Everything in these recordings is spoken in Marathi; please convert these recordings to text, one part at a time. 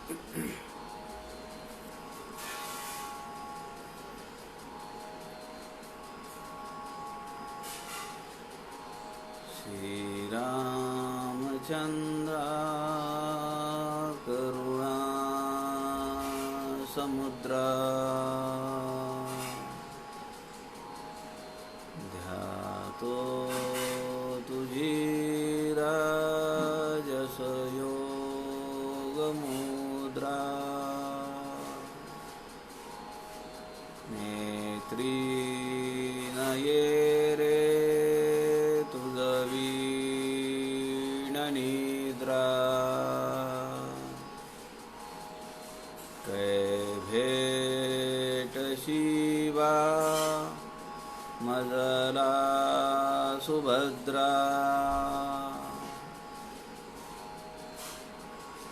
श्रीरामचन्द्र करुणा समुद्र ध्यातो तुझी राजस योग मुद्रा नेत्री नये रे तुझ वीण निद्रा कै भेट शिवा मजला सुभद्रा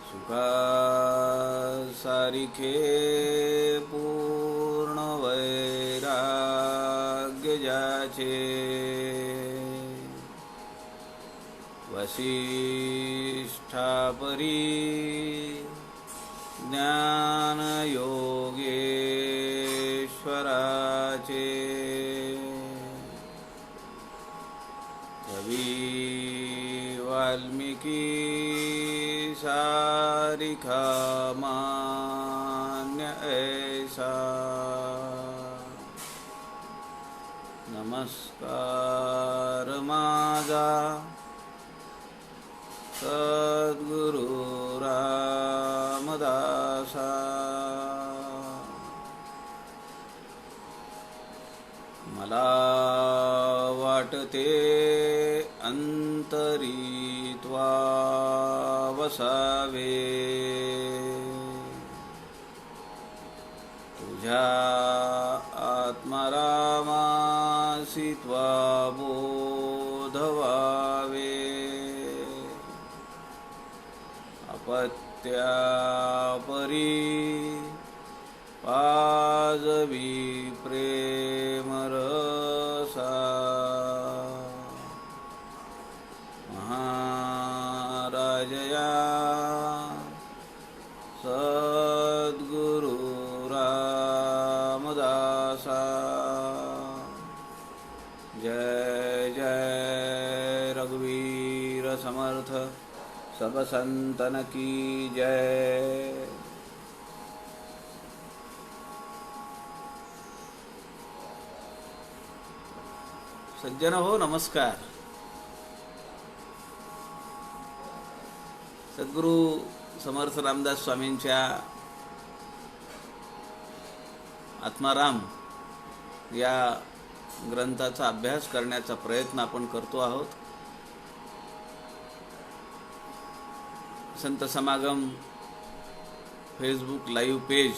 सुखा सारिखे पूर्ण वैराग्य जाचे वसिष्ठापरी ज्ञान योगेश्वराचे कवी वाल्मीकी सारिखा मान्य ऐसा नमस्कार माझा सद्गुरु रामदासा मला वाटते अंतरी त्वा वसावे तुझ्या आत्मारामासी त्वा बोधवावे अपत्यापरी पाजवी प्रेमरसा महाराजया सद्गुरु रामदासा जय जय रघुवीर समर्थ सब संतन की जय। सज्जन हो नमस्कार। सद्गुरु समर्थ रामदास स्वामींच्या आत्माराम या ग्रंथाचा अभ्यास करण्याचा प्रयत्न आपण करतो आहोत। संत समागम फेसबुक लाईव्ह पेज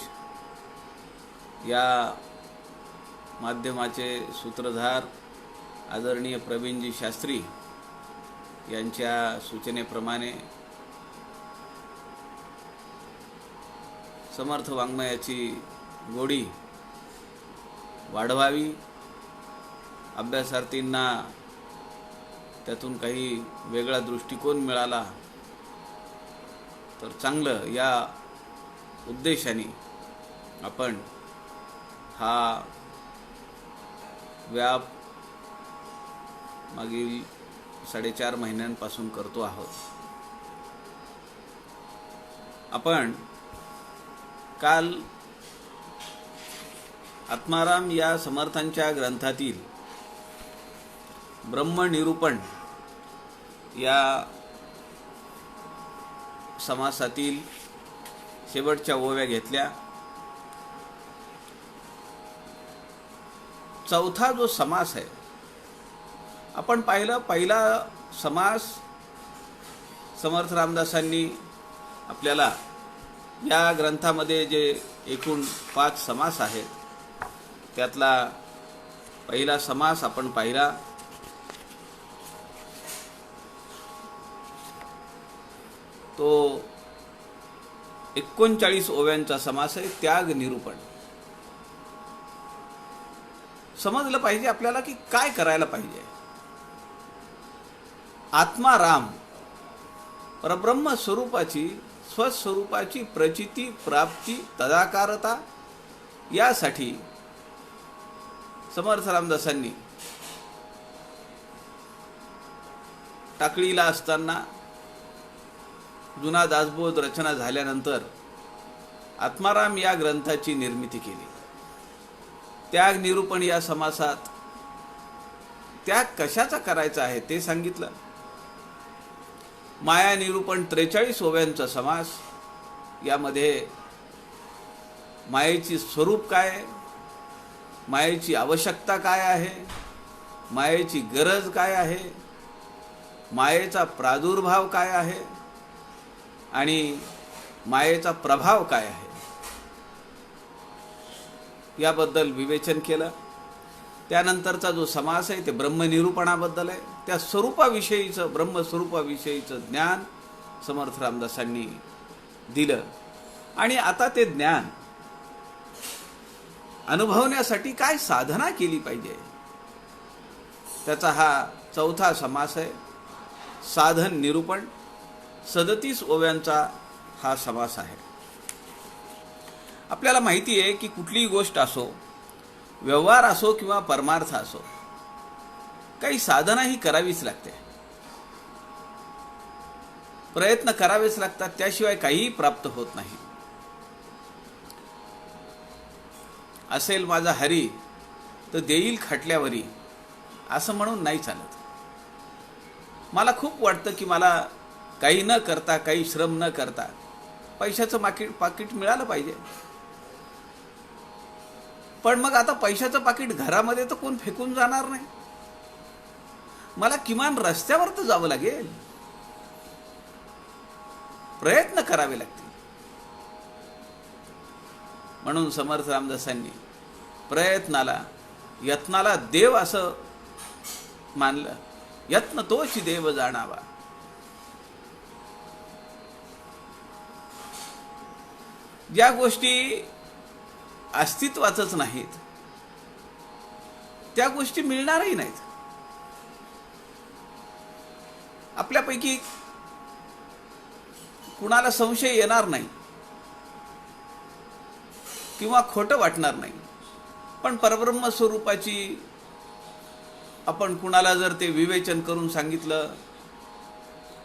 या माध्यमाचे सूत्रधार आदरणीय प्रवीणजी शास्त्री यांच्या सूचनेप्रमाणे समर्थ वाङ्मयाची गोडी वाढवावी, अभ्यासार्थींना त्यातून काही वेगळा दृष्टिकोन मिळाला तर चांगलं, या उद्देशाने आपण हा व्याप मागील 4.5 महिन्यांपासून करतो आहोत। आपण काल आत्माराम या समर्थांच्या ग्रंथातील ब्रह्मनिरूपण या समासातील शेवटच्या ओव्या घेतल्या। चौथा जो समास आहे आपण पाहिलं, पहिला समास समर्थ रामदासांनी आपल्याला या ग्रंथामध्ये जे एकूण 5 समास आहेत त्यातला पहिला समास आपण पाहिला। तो 39 ओव्यांचा समास आहे, त्याग निरूपण। समजलं पाहिजे आपल्याला की काय करायला पाहिजे। आत्मा राम परब्रह्म स्वरूपाची स्वस्वरूपाची प्रचिती प्राप्ती तदाकारता यासाठी समर्थ रामदासांनी टाकळीला असताना जुना दासबोध रचना झाल्यानंतर आत्माराम या ग्रंथाची निर्मिती केली. त्याग निरूपण या समासात त्याग कशाचा करायचा आहे ते सांगितलं. माया निरूपण 43 ओव्यांचा समास. यामध्ये मायेची स्वरूप काय, मायेची आवश्यकता काय आहे, मायेची गरज काय आहे, मायेचा प्रादुर्भाव काय आहे आणि मायेचा प्रभाव काय आहे याबद्दल विवेचन केलं. त्यानंतरचा जो समास आहे ते ब्रह्मनिरूपणाबद्दल आहे. त्या स्वरूपाविषयीचं ब्रह्मस्वरूपाविषयीचं ज्ञान समर्थ रामदासांनी दिलं. आणि आता ते ज्ञान अनुभवण्यासाठी काय साधना केली पाहिजे त्याचा हा चौथा समास आहे. साधन निरूपण 37 ओव्यांचा हा समास आहे. आपल्याला माहिती आहे की कुठलीही गोष्ट असो, व्यवहार असो किंवा परमार्थ असो, काही साधना ही करावीच लागते, प्रयत्न करावेच लागतात, त्याशिवाय काहीही प्राप्त होत नाही. असेल माझा हरी तर देईल खटल्यावरी असं म्हणून नाही चालत. मला खूप वाटतं की मला काही न करता, काही श्रम न करता पैशाचं पाकिट मिळालं पाहिजे. पण मग आता पैशाचं पाकिट घरामध्ये तर कोण फेकून जाणार नाही. मला किमान रस्त्यावर तर जावं लागेल, प्रयत्न करावे लागतील. म्हणून समर्थ रामदासांनी प्रयत्नाला, यत्नाला देव असं मानलं. यत्न तोच देव जाणावा. ज्या गोष्टी अस्तित्वाचंच नाहीत त्या गोष्टी मिळणारही नाहीत. आपल्यापैकी कुणाला संशय येणार नाही किंवा खोटं वाटणार नाही. पण परब्रह्म स्वरूपाची आपण कुणाला जर ते विवेचन करून सांगितलं,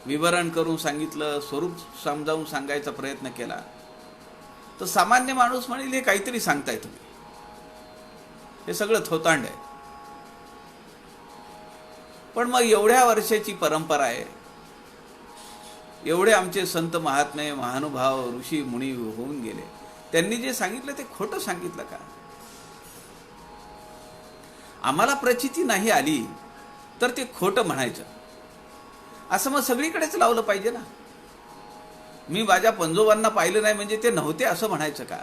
विवरण करून सांगितलं, स्वरूप समजावून सांगायचा प्रयत्न केला तर सामान्य माणूस म्हणेल हे काहीतरी सांगताय तुम्ही, हे सगळं थोतांड आहे. पण मग एवढ्या वर्षाची परंपरा आहे, एवढे आमचे संत महात्मे महानुभाव ऋषी मुनी होऊन गेले, त्यांनी जे सांगितलं ते खोटं सांगितलं का? आम्हाला प्रचिती नाही आली तर ते खोटं म्हणायचं असं मग सगळीकडेच लावलं पाहिजे ना. मी माझ्या पंजोबांना पाहिलं नाही म्हणजे ते नव्हते असं म्हणायचं का?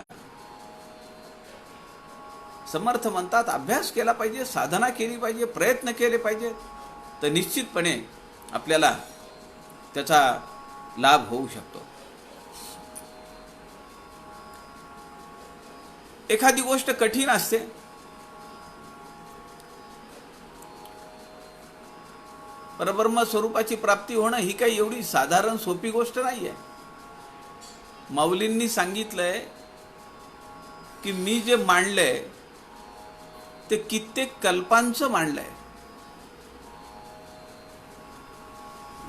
समर्थ म्हणतात अभ्यास केला पाहिजे, साधना केली पाहिजे, प्रयत्न केले पाहिजे, तर निश्चितपणे आपल्याला त्याचा लाभ होऊ शकतो. एखादी गोष्ट कठीण असते, परब्रह्म स्वरूपाची प्राप्ती होणं ही काही एवढी साधारण सोपी गोष्ट नाहीये. माऊलींनी सांगितलंय की मी जे मांडलंय ते कित्येक कल्पांचं मांडलंय.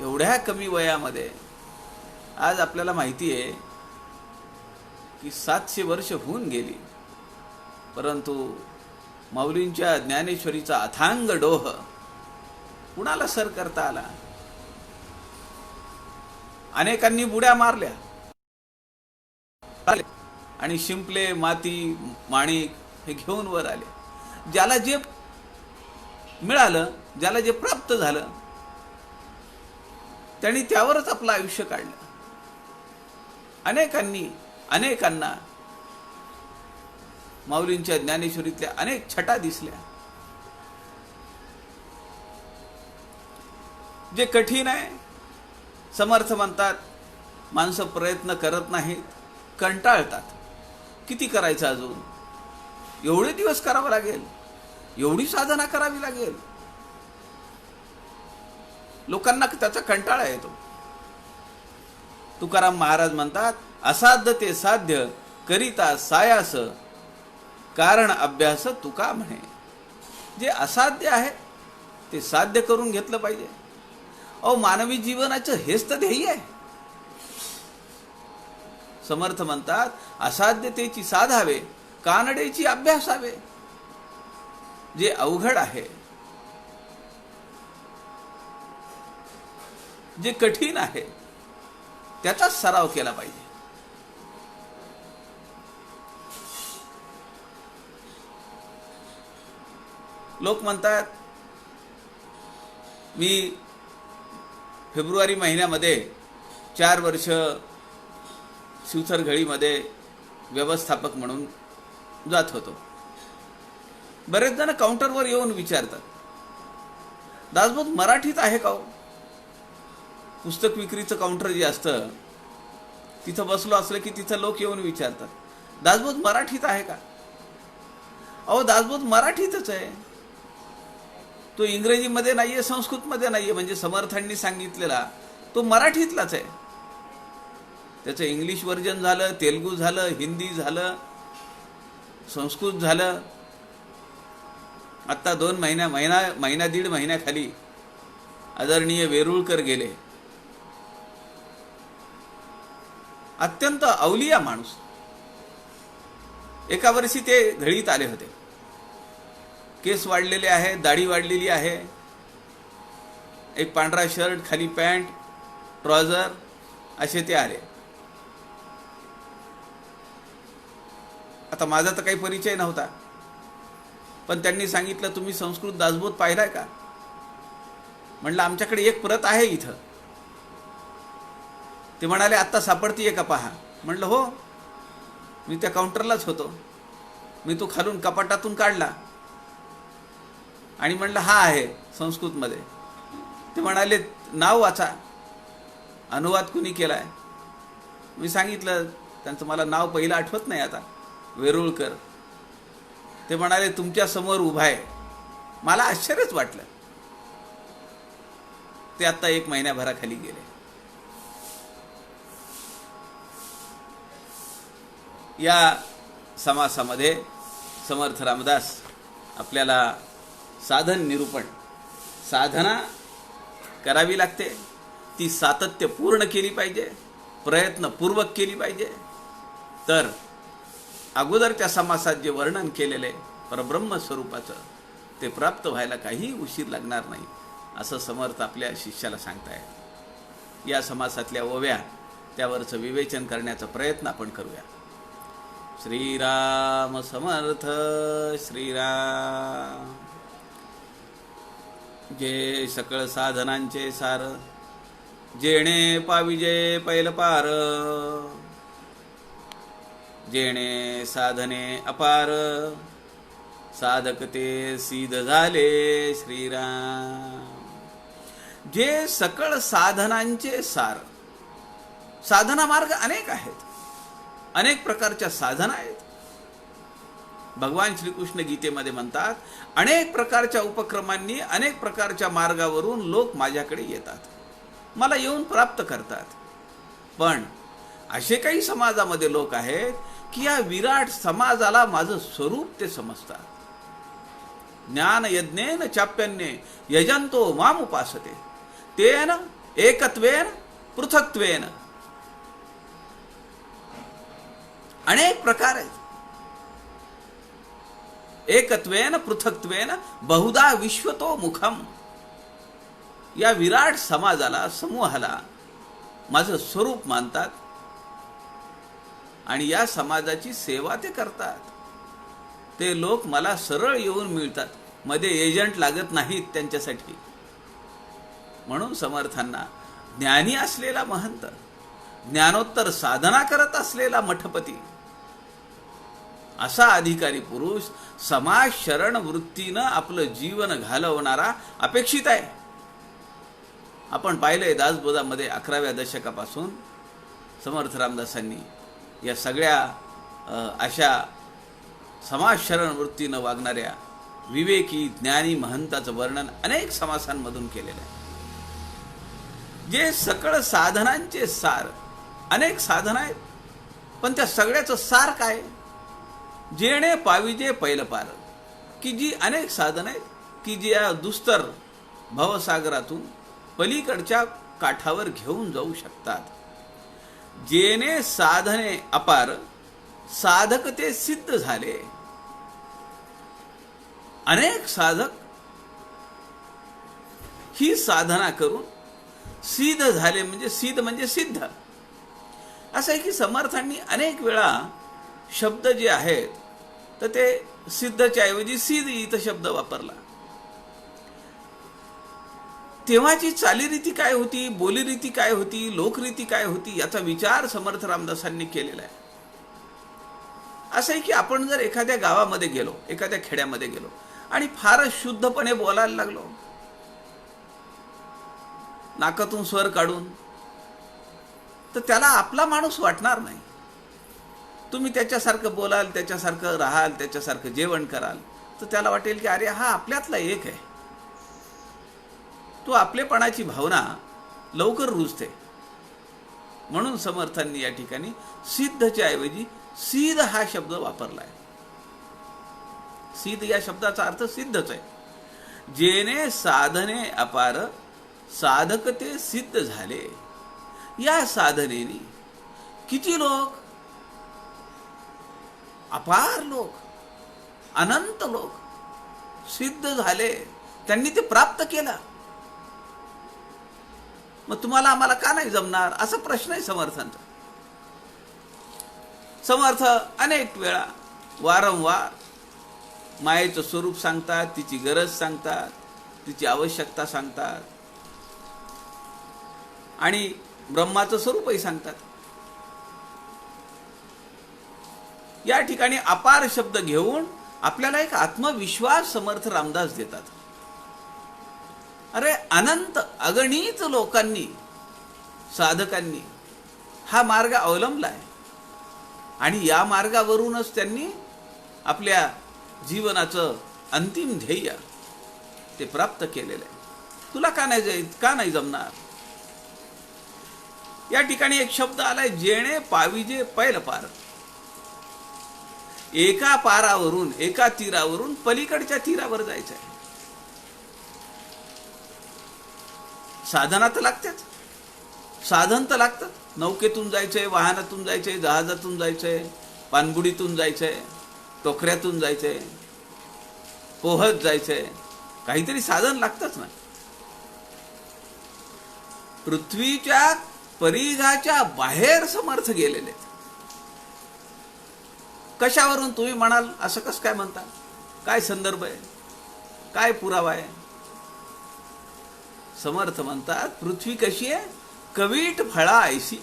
एवढ्या कमी वयामध्ये आज आपल्याला माहिती आहे की 700 वर्ष होऊन गेली, परंतु माऊलींच्या ज्ञानेश्वरीचा अथांग डोह कुणाला सर करता आला? अनेकांनी बुड्या मारल्या आणि शिंपले, माती, माणिक हे घेऊन वर आले. ज्याला जे मिळालं, ज्याला जे प्राप्त झालं त्यांनी त्यावरच आपलं आयुष्य काढलं. अनेकांना माऊलींच्या ज्ञानेश्वरीतल्या अनेक छटा दिसल्या. जे कठीण आहे, समर्थ म्हणतात माणसं प्रयत्न करत नाहीत, कंटाळतात. किती करायचं अजून? एवढे दिवस करावं लागेल, एवढी साधना करावी लागेल. लोकांना त्याचा कंटाळा येतो. तुकाराम महाराज म्हणतात, असाध्य ते साध्य करिता सायास, कारण अभ्यास तुका म्हणे. जे असाध्य आहे ते साध्य करून घेतलं पाहिजे. अहो, मानवी जीवनाचं हेच तर ध्येय आहे. समर्थ म्हणतात, असाध्यतेची साधावे, कानडेची अभ्यासावे. जे अवघड आहे, जे कठीण आहे, त्याचाच सराव केला पाहिजे. लोक म्हणतात, मी फेब्रुवारी महिन्यामध्ये 4 वर्ष शिवथरघळीमध्ये व्यवस्थापक म्हणून जात होतो. बरेच जण काउंटरवर येऊन विचारतात, दासबोध मराठीत आहे का हो? पुस्तक विक्रीचं काउंटर जे असतं तिथं बसलो असलं की तिथं लोक येऊन विचारतात, दासबोध मराठीत आहे का? अहो, दासबोध मराठीतच आहे, तो इंग्रजीमध्ये नाहीये, संस्कृतमध्ये नाहीये. म्हणजे समर्थांनी सांगितलेला तो मराठीतलाच आहे. त्याचं इंग्लिश व्हर्जन झालं, तेलुगू झालं, हिंदी झालं, संस्कृत झालं. आत्ता 2 महिना दीड महिन्याखाली आदरणीय वेरुळकर गेले. अत्यंत अवलिया माणूस. एका वर्षी ते घळीत आले होते. केस वाढलेले आहे, दाढी वाढलेली आहे, एक पांढरा शर्ट, खाली पॅन्ट, ट्राउझर असे ते आले. आता माझा तर काही परिचय नव्हता, पण त्यांनी सांगितलं, तुम्ही संस्कृत दासबोध पाहिलाय का? म्हणलं, आमच्याकडे एक प्रत आहे इथं. ते म्हणाले, आत्ता सापडतीये का पहा. म्हणलं, हो. मी त्या काउंटरलाच होतो. मी तो खालून कपाटातून काढला आणि म्हणलं, हा आहे संस्कृतमध्ये. ते म्हणाले, नाव वाचा, अनुवाद कुणी केलाय? मी सांगितलं, त्यांचं मला नाव पहिलं आठवत नाही आता, वेरुळकर. ते म्हणाले, तुमच्या समोर उभा आहे. मला आश्चर्यच वाटलं. ते आता 1 महिन्याभराखाली गेले. या समासामध्ये समर्थ रामदास आपल्याला साधन निरूपण, साधना करावी लागते, ती सातत्यपूर्ण केली पाहिजे, प्रयत्नपूर्वक केली पाहिजे. तर अगोदर त्या समासात जे वर्णन केलेले परब्रह्म स्वरूपाचं ते प्राप्त व्हायला काही उशीर लागणार नाही, असं समर्थ आपल्या शिष्याला सांगताय. या समासातल्या ओव्या, त्यावरचं विवेचन करण्याचा प्रयत्न आपण करूया. श्रीराम समर्थ. श्रीराम. जे सकळ साधनांचे सार, जेणे पाविजे पैल पार, जेणे साधने अपार, साधक ते सिद्ध झाले. श्रीराम. जे सकळ साधनांचे सार. साधना मार्ग अनेक आहेत, अनेक प्रकारच्या साधना आहेत. भगवान श्रीकृष्ण गीतेमध्ये म्हणतात, अनेक प्रकारच्या उपक्रमांनी, अनेक प्रकारच्या मार्गावरून लोक माझ्याकडे येतात, मला येऊन प्राप्त करतात. पण असे काही समाजामध्ये लोक आहेत की या विराट समाजाला माझं स्वरूप ते समजतात. ज्ञान यज्ञेन चाप्यन्ये यजंतो माम उपासते, तेन एकत्वेन पृथक्त्वेन. अनेक प्रकार आहेत. एकत्वेन पृथक्त्वेन बहुधा विश्वतो मुखम. या विराट समाजाला, समूहाला माझं स्वरूप मानतात आणि या समाजाची सेवा ते करतात. ते लोक मला सरळ येऊन मिळतात, मध्ये एजंट लागत नाहीत त्यांच्यासाठी. म्हणून समर्थांना ज्ञानी असलेला महंत, ज्ञानोत्तर साधना करत असलेला मठपती, असा अधिकारी पुरुष समाज शरण वृत्तीनं आपलं जीवन घालवणारा अपेक्षित आहे. आपण पाहिलंय दासबोधामध्ये 11व्या दशकापासून समर्थ रामदासांनी या सगळ्या अशा समाज शरण वृत्तीनं वागणाऱ्या विवेकी ज्ञानी महंताचं वर्णन अनेक समासांमधून केलेलं आहे. जे सकळ साधनांचे सार, अनेक साधना आहेत, पण त्या सगळ्याचं सार काय? जेणे पाविजे पैल पार. की जी अनेक साधनं आहेत की जी या दुस्तर भवसागरातून पलीकडच्या काठावर घेऊन जाऊ शकतात. जेणे साधने अपार साधक ते सिद्ध झाले. अनेक साधक ही साधना करून सिद्ध झाले. म्हणजे सिद्ध म्हणजे सिद्ध. असं आहे की समर्थांनी अनेक वेळा शब्द जे आहेत तर ते सिद्धच्या ऐवजी सिद्ध इथं शब्द वापरला. तेव्हाची चालीरीती काय होती, बोलीरीती काय होती, लोकरीती काय होती, याचा विचार समर्थ रामदासांनी केलेला आहे. असं आहे की आपण जर एखाद्या गावामध्ये गेलो, एखाद्या खेड्यामध्ये गेलो आणि फारच शुद्धपणे बोलायला लागलो, नाकातून स्वर काढून, तर त्याला आपला माणूस वाटणार नाही. तुम्ही त्याच्यासारखं बोलाल, त्याच्यासारखं राहाल, त्याच्यासारखं जेवण कराल, तर त्याला वाटेल की अरे हा आपल्यातला एक आहे. तो आपलेपणाची भावना लवकर रुजते. म्हणून समर्थांनी या ठिकाणी सिद्धच्या ऐवजी सिद्ध हा शब्द वापरलाय. सिद्ध या शब्दाचा अर्थ सिद्धच आहे. जेणे साधने अपार साधक ते सिद्ध झाले. या साधनेने किती लोक, अपार लोक, अनंत लोक सिद्ध झाले. त्यांनी ते प्राप्त केलं. मग तुम्हाला आम्हाला का नाही जमणार, असा प्रश्न आहे समर्थांचा. समर्थ अनेक वेळा वारंवार मायेचं स्वरूप सांगतात, तिची गरज सांगतात, तिची आवश्यकता सांगतात आणि ब्रह्माचं स्वरूपही सांगतात. या ठिकाणी अपार शब्द घेऊन आपल्याला एक आत्मविश्वास समर्थ रामदास देतात. अरे अनंत अगणित लोकांनी, साधकांनी हा मार्ग अवलंबला आहे आणि या मार्गावरूनच त्यांनी आपल्या जीवनाचं अंतिम ध्येय ते प्राप्त केलेलं आहे. तुला का नाही जमणार? या ठिकाणी एक शब्द आलाय, जेणे पाविजे पैल पार. एका पारावरून, एका तीरावरून पलीकडच्या तीरावर जायचं आहे. साधना तर लागतेच, साधन तर लागतात. नौकेतून जायचंय, वाहनातून जायचंय, जहाजातून जायचंय, पाणबुडीतून जायचंय, टोकऱ्यातून जायचंय, पोहत जायचंय, काहीतरी साधन लागतच ना. पृथ्वीच्या परिघाच्या बाहेर समर्थ गेलेले. कशावरून तुम्ही म्हणाल, असं कसं काय म्हणता? काय संदर्भ आहे, काय पुरावा आहे? समर्थ म्हणतात, पृथ्वी कशी आहे? कवीट फळा ऐशी.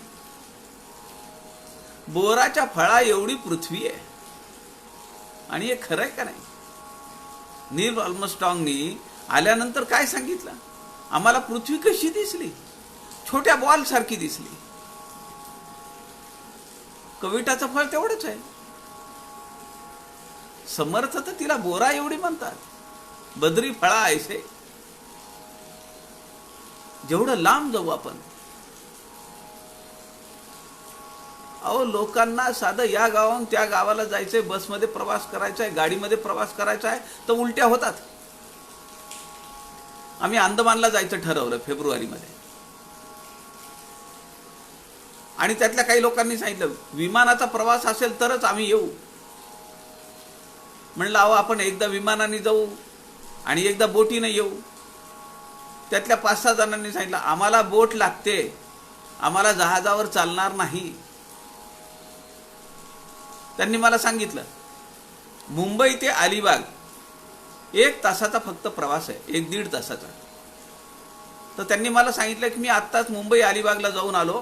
बोराच्या फळा एवढी पृथ्वी आहे. आणि हे खरंय का नाही? नील आर्मस्ट्रॉंगनी आल्यानंतर काय सांगितलं? आम्हाला पृथ्वी कशी दिसली? छोट्या बॉल सारखी दिसली. कविटाचं फळ तेवढंच आहे. समर्थ तर तिला बोरा एवढी म्हणतात. बद्री फळा ऐसे. जेवढं लांब जाऊ आपण, अहो लोकांना साधं या गावाहून त्या गावाला जायचंय, बसमध्ये प्रवास करायचा आहे, गाडीमध्ये प्रवास करायचा आहे, तर उलट्या होतात. आम्ही अंदमानला जायचं ठरवलं फेब्रुवारीमध्ये आणि त्यातल्या काही लोकांनी सांगितलं विमानाचा प्रवास असेल तरच आम्ही येऊ. म्हणलं अहो आपण एकदा विमानाने जाऊ आणि एकदा बोटीने येऊ. त्यातल्या 5-6 जणांनी सांगितलं आम्हाला बोट लागते, आम्हाला जहाजावर चालणार नाही. त्यांनी मला सांगितलं मुंबई ते अलिबाग 1 तासाचा फक्त प्रवास आहे, 1-1.5 तासाचा. तर त्यांनी मला सांगितलं की मी आत्ताच मुंबई अलिबागला जाऊन आलो.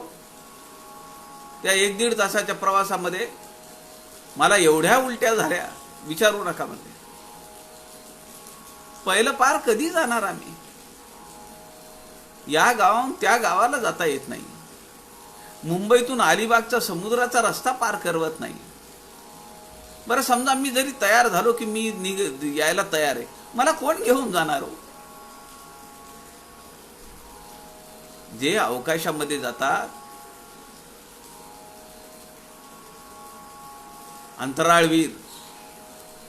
त्या 1-1.5 तासाच्या प्रवासामध्ये मला एवढ्या उलट्या झाल्या, विचारू नका म्हणते. पहिलं पार कधी जाणार आम्ही? या गावाहून त्या गावाला जाता येत नाही. मुंबईतून अलिबागचा समुद्राचा रस्ता पार करवत नाही. बरं समजा मी जरी तयार झालो की मी यायला तयार आहे, मला कोण घेऊन जाणार हो? जे अवकाशामध्ये जातात अंतराळवीर,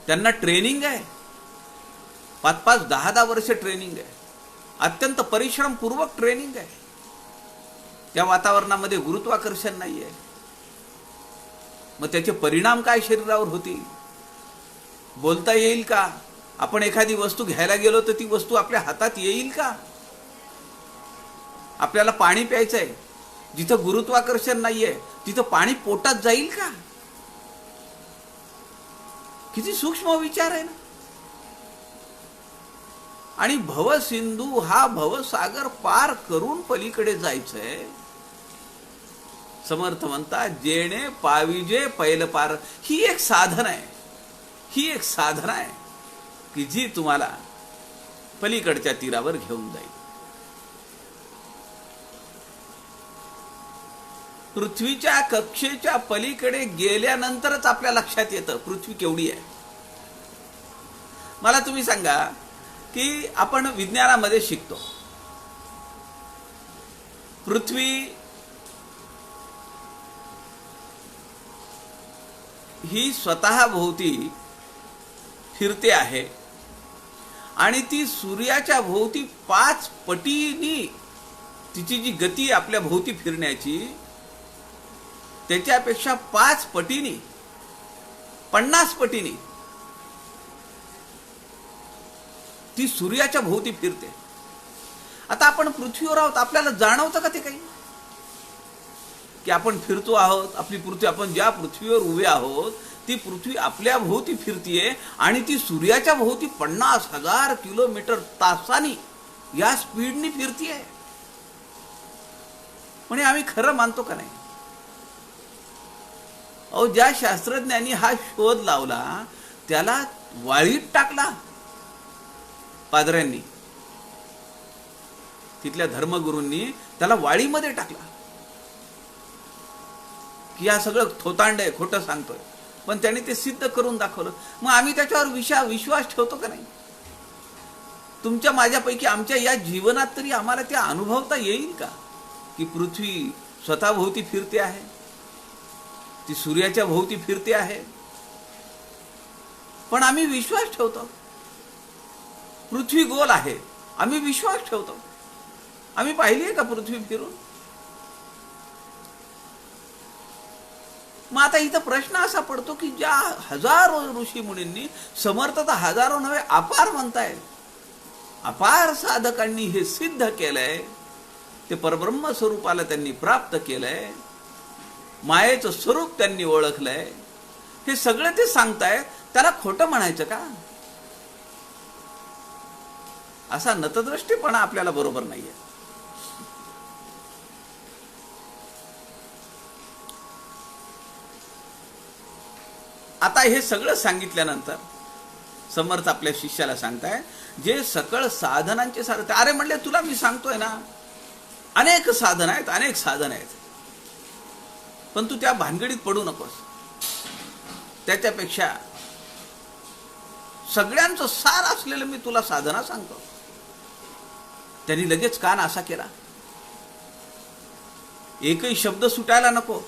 त्यांना ट्रेनिंग आहे, 5-5, 10-10 वर्ष ट्रेनिंग आहे, अत्यंत परिश्रमपूर्वक ट्रेनिंग आहे. त्या वातावरणामध्ये गुरुत्वाकर्षण नाही आहे. मग त्याचे परिणाम काय शरीरावर होतील? बोलता येईल का? आपण एखादी वस्तू घ्यायला गेलो तर ती वस्तू आपल्या हातात येईल का? आपल्याला पाणी प्यायचं आहे, जिथं गुरुत्वाकर्षण नाहीये तिथं पाणी पोटात जाईल का? किती सूक्ष्म विचार आहे ना. आणि भवसिंधू हा भवसागर पार करून पलीकडे जायचंय. समर्थ म्हणतात, जेणे पाविजे पैल पार. ही एक साधना आहे, ही एक साधना आहे की जी तुम्हाला पलीकडच्या तीरावर घेऊन जाईल. पृथ्वीच्या कक्षेच्या पलीकडे गेल्यानंतरच आपल्या लक्षात येतं पृथ्वी केवढी आहे. मला तुम्ही सांगा की आपण विज्ञानामध्ये शिकतो, पृथ्वी ही स्वतः भोवती फिरते आहे आणि ती सूर्याच्या भोवती 5 पटीनी तिची जी गती आपल्या भोवती फिरण्याची, त्याच्यापेक्षा 5 पटीनी, 50 पटीनी ती सूर्याच्या भोवती फिरते. आता आपण पृथ्वीवर आहोत, आपल्याला जाणवतं का ते काही की आपण फिरतो आहोत? आपली पृथ्वी, आपण ज्या पृथ्वीवर उभे आहोत ती पृथ्वी आपल्या भोवती फिरतीये आणि ती सूर्याच्या भोवती 50,000 किलोमीटर तासानी या स्पीडनी फिरतीये. म्हणजे आम्ही खरं मानतो का नाही? अहो, ज्या शास्त्रज्ञांनी हा शोध लावला त्याला वाळीत टाकला पादऱ्यांनी, तिथल्या धर्मगुरूंनी त्याला वाळीमध्ये टाकला की हा सगळं थोतांड आहे, खोटं सांगतोय. पण त्याने ते सिद्ध करून दाखवलं. मग आम्ही त्याच्यावर विश्वास ठेवतो का नाही? तुमच्या माझ्यापैकी आमच्या या जीवनात तरी आम्हाला ते अनुभवता येईल का की पृथ्वी स्वतः भोवती फिरते आहे, ती सूर्याच्या भोवती फिरते आहे? पण आम्ही विश्वास ठेवतो. पृथ्वी गोल आहे, आम्ही विश्वास ठेवतो. आम्ही पाहिली आहे का पृथ्वी फिरून? मग आता इथं प्रश्न असा पडतो की ज्या हजारो ऋषी मुनींनी, समर्थ तर हजारो नव्हे अपार म्हणताय, अपार साधकांनी हे सिद्ध केलंय, ते परब्रह्म स्वरूपाला त्यांनी प्राप्त केलंय, मायेचं स्वरूप त्यांनी ओळखलंय, हे सगळं ते सांगताय, त्याला खोटं म्हणायचं का? असा नतदृष्टीपणा आपल्याला बरोबर नाहीये. आता हे सगळं सांगितल्यानंतर समर्थ आपल्या शिष्याला सांगताय, जे सकळ साधनांचे सार. अरे म्हणले, तुला मी सांगतोय ना, अनेक साधन आहेत, अनेक साधन आहेत, पण तू त्या भानगडीत पडू नकोस. त्याच्यापेक्षा सगळ्यांचं सार असलेलं मी तुला साधना सांगतो. त्यांनी लगेच कान असा केला, एकही शब्द सुटायला नको.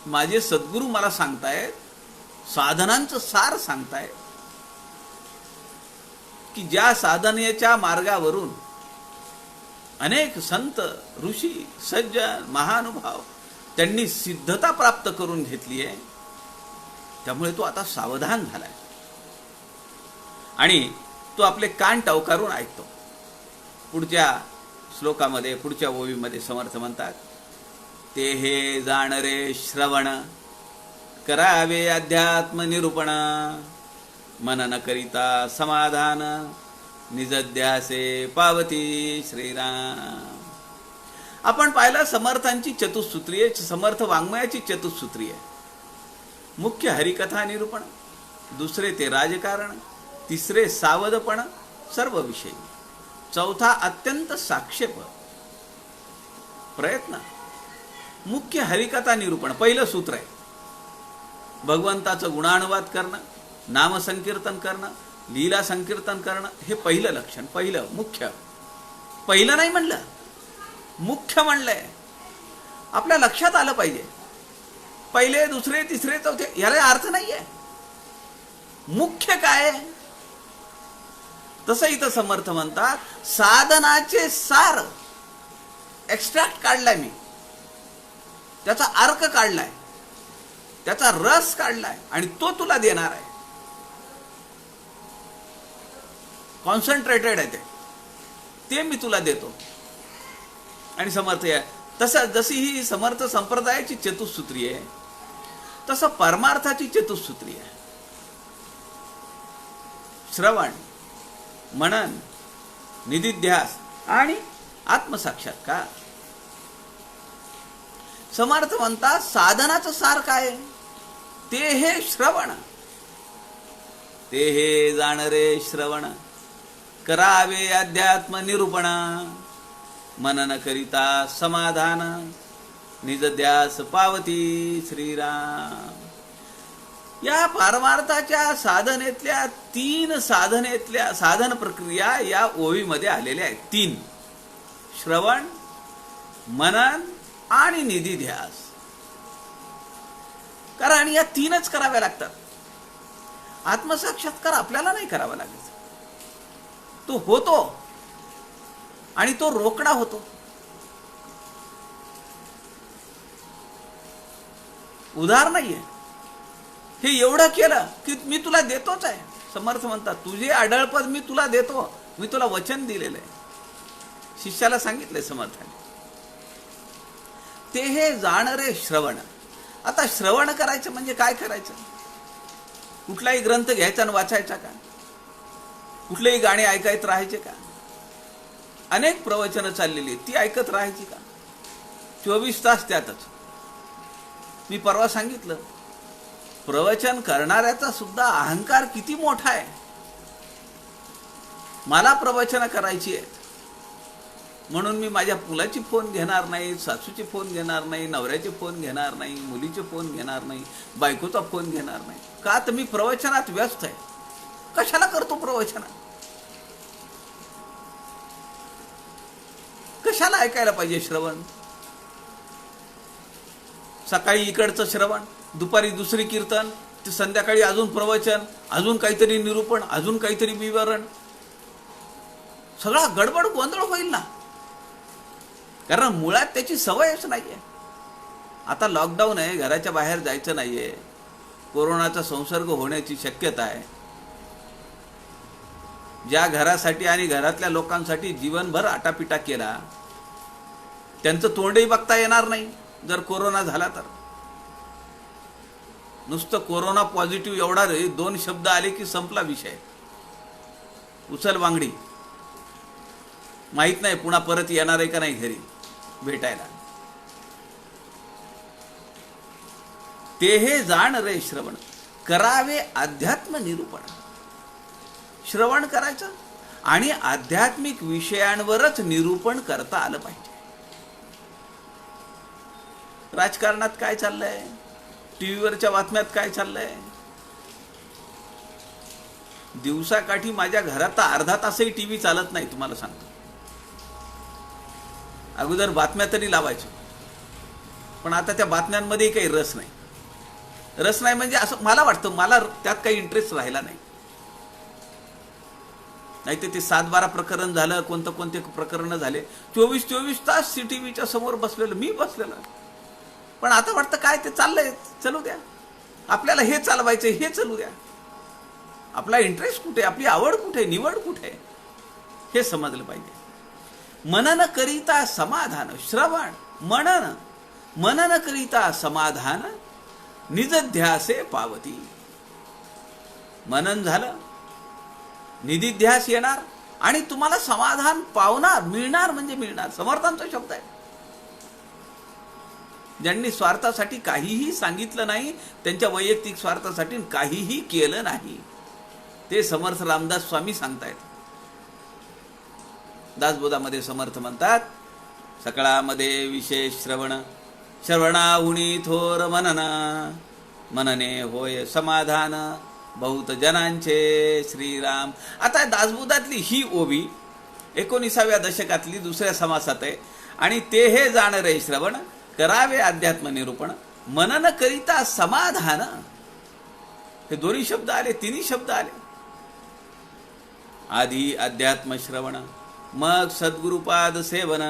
माझे सद्गुरू मला सांगतायत, साधनांचं सार सांगतायत की ज्या साधनेच्या मार्गावरून अनेक संत, ऋषी, सज्जन, महानुभाव त्यांनी सिद्धता प्राप्त करून घेतली आहे. त्यामुळे तो आता सावधान झालाय आणि तो आपले कान टवकारून ऐकतो. पुढच्या श्लोकामध्ये, पुढच्या ओवीमध्ये समर्थ म्हणतात, ते हे जाणरे श्रवण, करावे अध्यात्म निरूपण, मनन करिता समाधान, निजध्यासे पावती श्रीराम. आपण पाहिलं समर्थांची चतुसूत्री आहे, समर्थ वाङ्मयाची चतुसूत्री आहे. मुख्य हरिकथा निरूपण, दुसरे ते राजकारण, तिसरे सावधपण सर्व विषयी, चौथा अत्यंत साक्षेप प्रयत्न. मुख्य हरिकथा निरूपण पहिलं सूत्र आहे. भगवंताचं गुणानुवाद करणं, नामसंकीर्तन करणं, लीला संकीर्तन करणं, हे पहिलं लक्षण, पहिलं मुख्य. पहिलं नाही म्हणलं, मुख्य म्हणलंय. आपल्या लक्षात आलं पाहिजे पहिले, दुसरे, तिसरे, चौथे याला अर्थ नाहीये. मुख्य काय आहे? तसं इथं समर्थ म्हणतात, साधनाचे सार एक्स्ट्रॅक्ट काढलाय मी, त्याचा अर्क काढलाय, त्याचा रस काढलाय आणि तो तुला देणार आहे. कॉन्सन्ट्रेटेड आहे ते मी तुला देतो. आणि समर्थ आहे तसं, जशी ही समर्थ संप्रदायाची चतुसूत्री आहे, तसं परमार्थाची चतुसूत्री आहे. श्रवण, मनन, निधिध्यास आणि आत्मसाक्षात्कार. समर्थ म्हणतात साधनाचं सार काय? ते हे श्रवण. ते हे जाणरे श्रवण, करावे अध्यात्म निरूपण, मनन करिता समाधान, निजध्यास पावती श्रीराम. या परमार्थाच्या साधनेतल्या साधन प्रक्रिया या ओवीमध्ये आलेल्या आहेत. 3: श्रवण, मनन आणि निधिध्यास. कारण या 3च कराव्या लागतात. आत्मसाक्षात्कार आपल्याला नाही करावा लागेल. तो होतो आणि तो रोकडा होतो. उधार नाहीये. हे एवढं केलं की मी तुला देतोच आहे. समर्थ म्हणतात तुझे आढळपद मी तुला देतो, मी तुला वचन दिलेलं आहे. शिष्याला सांगितलंय समर्थाने. ते हे जाणरे श्रवण. आता श्रवण करायचं म्हणजे काय करायचं? कुठलाही ग्रंथ घ्यायचा आणि वाचायचा का? कुठलेही गाणे ऐकायत राहायचे का? अनेक प्रवचनं चाललेली ती ऐकत राहायची का? 24 तास त्यातच. मी परवा सांगितलं, प्रवचन करणाऱ्याचा सुद्धा अहंकार किती मोठा आहे. मला प्रवचन करायची आहेत म्हणून मी माझ्या मुलाची फोन घेणार नाही, सासूची फोन घेणार नाही, नवऱ्याचे फोन घेणार नाही, मुलीचे फोन घेणार नाही, बायकोचा फोन घेणार नाही. का? तर मी प्रवचनात व्यस्त आहे. कशाला करतो प्रवचन? कशाला ऐकायला पाहिजे श्रवण? सकाळी इकडचं श्रवण, दुपारी दुसरी कीर्तन, ते संध्याकाळी अजून प्रवचन, अजून काहीतरी निरूपण, अजून काहीतरी विवरण. सगळा गडबड गोंधळ होईल ना. कारण मुळात त्याची सवयच नाहीये. आता लॉकडाऊन आहे, घराच्या बाहेर जायचं नाहीये, कोरोनाचा संसर्ग होण्याची शक्यता आहे. ज्या घरासाठी आणि घरातल्या लोकांसाठी जीवनभर आटापिटा केला, त्यांचं तोंडही बघता येणार नाही जर कोरोना झाला तर. नुसतं कोरोना पॉझिटिव्ह एवढा रे, 2 शब्द आले की संपला विषय. उचल वांगडी. माहित नाही पुन्हा परत येणार आहे का नाही घरी भेटायला. ते हे जाण रे श्रवण, करावे अध्यात्म निरूपण. श्रवण करायचं आणि आध्यात्मिक विषयांवरच निरूपण करता आलं पाहिजे. राजकारणात काय चाललंय, टीव्हीवरच्या बातम्यात काय चाललंय, दिवसाकाठी माझ्या घरात अर्धा तासही टीव्ही चालत नाही, तुम्हाला सांगतो. अगोदर बातम्या तरी लावायचो, पण आता त्या बातम्यांमध्ये काही रस नाही. रस नाही म्हणजे असं मला वाटतं, मला त्यात काही इंटरेस्ट राहिला नाही. नाही तर ते 7-12 प्रकरण झालं, कोणते प्रकरण झाले, 24 तास टीव्हीच्या समोर बसलेलं मी बसलेलं. पण आता वाटतं काय ते चाललंय, चलू द्या. आपल्याला हे चालवायचं, हे चलू द्या. आपला इंटरेस्ट कुठे, आपली आवड कुठे, निवड कुठे, हे समजलं पाहिजे. मनन करिता समाधान. श्रवण, मनन करिता समाधान, निजध्यासे पावती. मनन झालं, निधिध्यास येणार आणि तुम्हाला समाधान पावणार, मिळणार म्हणजे मिळणार. समर्थांचा शब्द आहे. ज्यांनी स्वार्थासाठी काहीही सांगितलं नाही, त्यांच्या वैयक्तिक स्वार्थासाठी काहीही केलं नाही, ते समर्थ रामदास स्वामी सांगतायत. दासबोधामध्ये समर्थ म्हणतात, सकळामध्ये विशेष श्रवण, श्रवणाहुनी थोर मनन, मनने होय समाधान, बहुत जनांचे श्रीराम. आता दासबोधातली ही ओवी 19व्या दशकातली 2ऱ्या समासात आहे. आणि ते हे जाणरे श्रवण, करावे अध्यात्म निरूपण, मनन करिता समाधान, हे दोन्ही शब्द आले, तिन्ही शब्द आले. आधी अध्यात्म श्रवण, मग सद्गुरुपाद सेवन,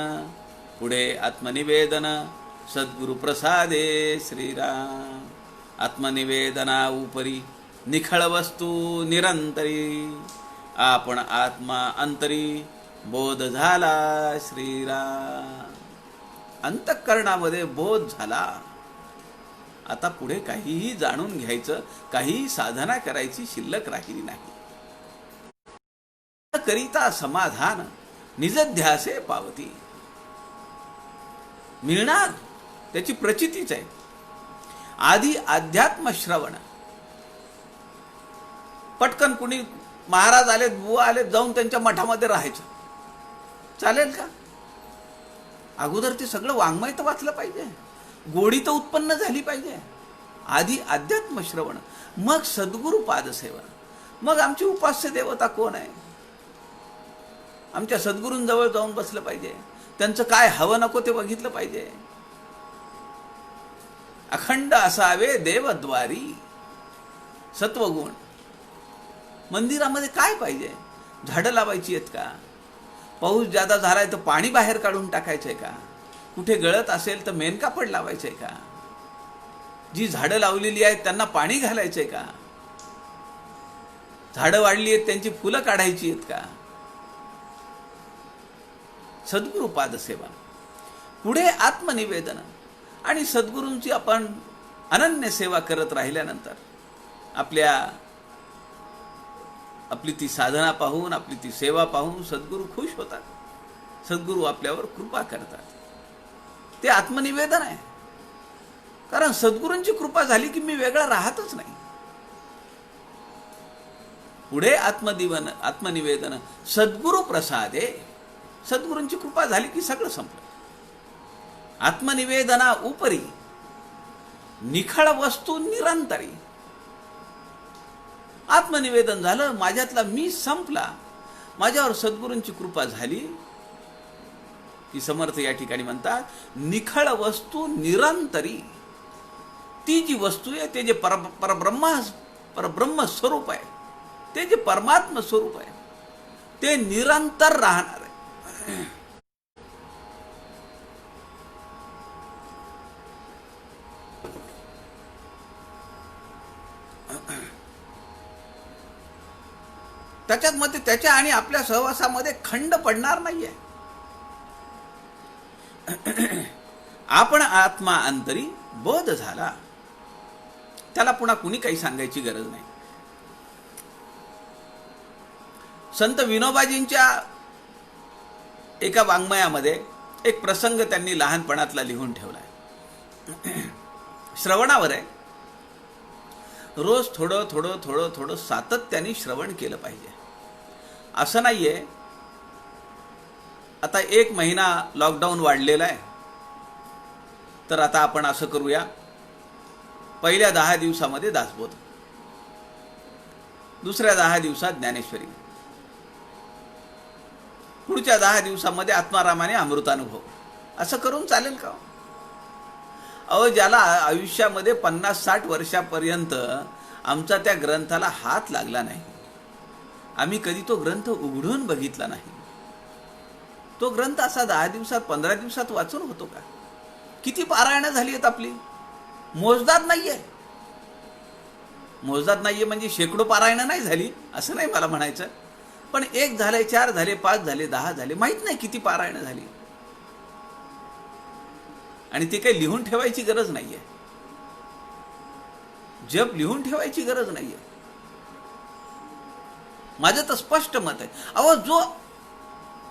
पुढे आत्मनिवेदन, सद्गुरु प्रसादे श्रीराम. आत्मनिवेदना उपरी निखळ वस्तू निरंतरी, आपण आत्मा अंतरी बोध झाला श्रीराम. अंतःकरणामध्ये बोध झाला. आता पुढे काहीही जाणून घ्यायचं, काहीही साधना करायची शिल्लक राहिली नाही. करिता समाधान निजध्यासे पावती, मिळणार त्याची प्रचितीच आहे. आधी अध्यात्म श्रवण, पटकन कुणी महाराज आले, बुवा आले, जाऊन त्यांच्या मठामध्ये राहायचं चालेल का? अगोदर ते सगळं वाङ्मय तर वाचलं पाहिजे, गोडी तर उत्पन्न झाली पाहिजे. आधी अध्यात्म श्रवण, मग सद्गुरु पादसेवन. मग आमची उपास्य देवता कोण आहे? आमच्या सद्गुरूंजवळ जाऊन बसलं पाहिजे, त्यांचं काय हवं नको ते बघितलं पाहिजे. अखंड असावे देवद्वारी सत्वगुण. मंदिरामध्ये काय पाहिजे? झाडं लावायची आहेत का? पाऊस जादा झालाय तर पाणी बाहेर काढून टाकायचंय का? कुठे गळत असेल तर मेनकापड लावायचंय का? जी झाडं लावलेली आहेत त्यांना पाणी घालायचंय का? झाडं वाढली आहेत त्यांची फुलं काढायची आहेत का? सद्गुरु पादसेवा, पुढे आत्मनिवेदन. आणि सद्गुरूंची आपण अनन्य सेवा करत राहिल्यानंतर आपली ती साधना पाहून, आपली ती सेवा पाहून सद्गुरू खुश होतात. सद्गुरू आपल्यावर कृपा करतात. ते आत्मनिवेदन आहे. कारण सद्गुरूंची कृपा झाली की मी वेगळा राहतच नाही. पुढे आत्मनिवेदन, सद्गुरु प्रसादे. सद्गुरूंची कृपा झाली की सगळं संपलं. आत्मनिवेदना उपरी निखळ वस्तू निरंतरी. आत्मनिवेदन झालं, माझ्यातला मी संपला, माझ्यावर सद्गुरूंची कृपा झाली की समर्थ या ठिकाणी म्हणतात निखळ वस्तू निरंतरी. ती जी वस्तू आहे, ते जे परब्रह्म स्वरूप आहे, ते जे परमात्म स्वरूप आहे, ते निरंतर राहणार आहे. त्याच्यात मध्ये त्याच्या आणि आपल्या सहवासामध्ये खंड पडणार नाहीये. आपण आत्मा अंतरी बोध झाला. त्याला पुन्हा कुणी काही सांगायची गरज नाही. संत विनोबाजींच्या एका वाङ्मयामध्ये एक प्रसंग त्यांनी लहानपणातला लिहून ठेवलाय. श्रवणावर आहे. रोज थोडं थोडं थोडं थोडं सातत्याने श्रवण केलं पाहिजे. असं नाहीये आता 1 महिना लॉकडाऊन वाढलेला आहे तर आता आपण असं करूया, पहिल्या 10 दिवसामध्ये दासबोध, दुसऱ्या 10 दिवसात ज्ञानेश्वरी, पुढच्या 10 दिवसामध्ये आत्मारामाने अमृतानुभव. असं करून चालेल का? अहो, ज्याला आयुष्यामध्ये 50-60 वर्षापर्यंत आमचा त्या ग्रंथाला हात लागला नाही, आम्ही कधी तो ग्रंथ उघडून बघितला नाही, तो ग्रंथ असा 10 दिवसात 15 दिवसात वाचून होतो का? किती पारायणं झाली आहेत आपली? मोजदाद नाहीये. मोजदाद नाहीये म्हणजे शेकडो पारायणं नाही झाली असं नाही मला म्हणायचं, पण 1 झाले, 4 झाले, 5 झाले, 10 झाले, माहित नाही किती पारायणं झाली. आणि ते काही लिहून ठेवायची गरज नाहीये. जप लिहून ठेवायची गरज नाहीये. माझं तर स्पष्ट मत आहे. अहो, जो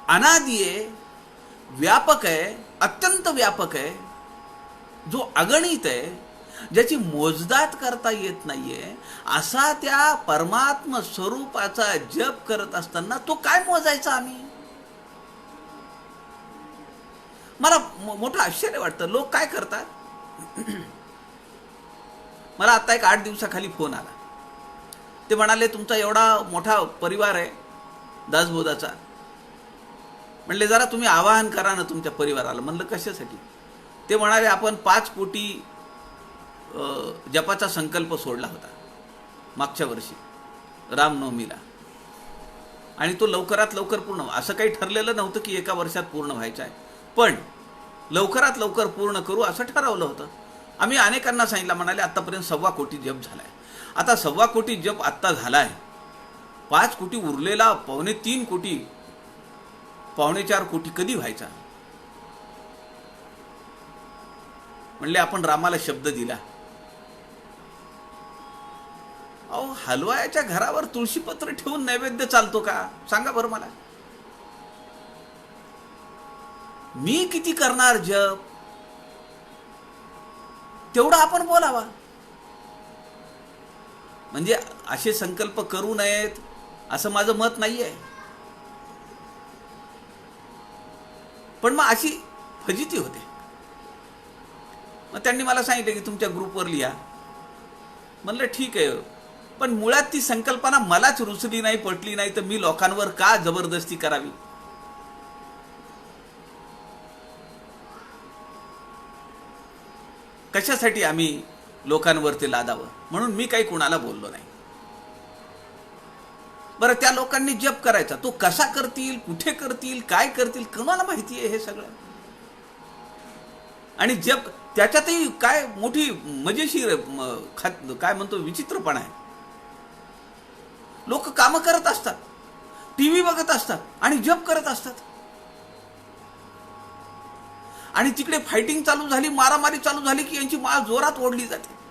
अनादी आहे, व्यापक आहे, अत्यंत व्यापक आहे, जो अगणित आहे, ज्याची मोजदाद करता येत नाहीये, असा त्या परमात्म स्वरूपाचा जप करत असताना तो काय मोजायचा आम्ही? मला मोठं आश्चर्य वाटतं. लोक काय करतात? मला आता एक 8 दिवसाखाली फोन आला. ते म्हणाले तुमचा एवढा मोठा परिवार आहे दासबोधाचा, म्हणले जरा तुम्ही आवाहन करा ना तुमच्या परिवाराला. म्हणलं कशासाठी? ते म्हणाले आपण 5 कोटी जपाचा संकल्प सोडला होता मागच्या वर्षी रामनवमीला, आणि तो लवकरात लवकर पूर्ण, असं काही ठरलेलं नव्हतं की एका वर्षात पूर्ण व्हायचा आहे, पण लवकरात लवकर पूर्ण करू असं ठरवलं होतं. आम्ही अनेकांना सांगितलं, म्हणाले आत्तापर्यंत 1.25 कोटी जप झालाय. आता 1.25 कोटी जप आत्ता झालाय, 5 कोटी उरलेला 2.25 कोटी, 4.25 कोटी कधी व्हायचा? म्हणले आपण रामाला शब्द दिला. अहो, हलवायाच्या घरावर तुळशीपत्र ठेवून नैवेद्य चालतो का? सांगा बरं मला. मी किती करणार जप, तेवढा आपण बोलावा. म्हणजे असे संकल्प करू नयेत असं माझं मत नाहीये, पण मग अशी फजिती होते. मग त्यांनी मला सांगितलं की तुमच्या ग्रुपवर लिहा. म्हणलं ठीक आहे, पण मुळात ती संकल्पना मलाच रुचली नाही, पटली नाही, तर मी लोकांवर का जबरदस्ती करावी? कशासाठी आम्ही लोकांवर ते लादावं? म्हणून मी काही कुणाला बोललो नाही. बरं, त्या लोकांनी जप करायचा, तो कसा करतील, कुठे करतील, काय करतील, कोणाला माहिती आहे हे सगळं? आणि जप त्याच्यातही काय मोठी मजेशीर काय म्हणतो विचित्रपणा आहे. लोक कामं करत असतात, टीव्ही बघत असतात आणि जप करत असतात, आणि तिकडे फायटिंग चालू झाली, मारामारी चालू झाली की यांची माळ जोरात ओढली जाते.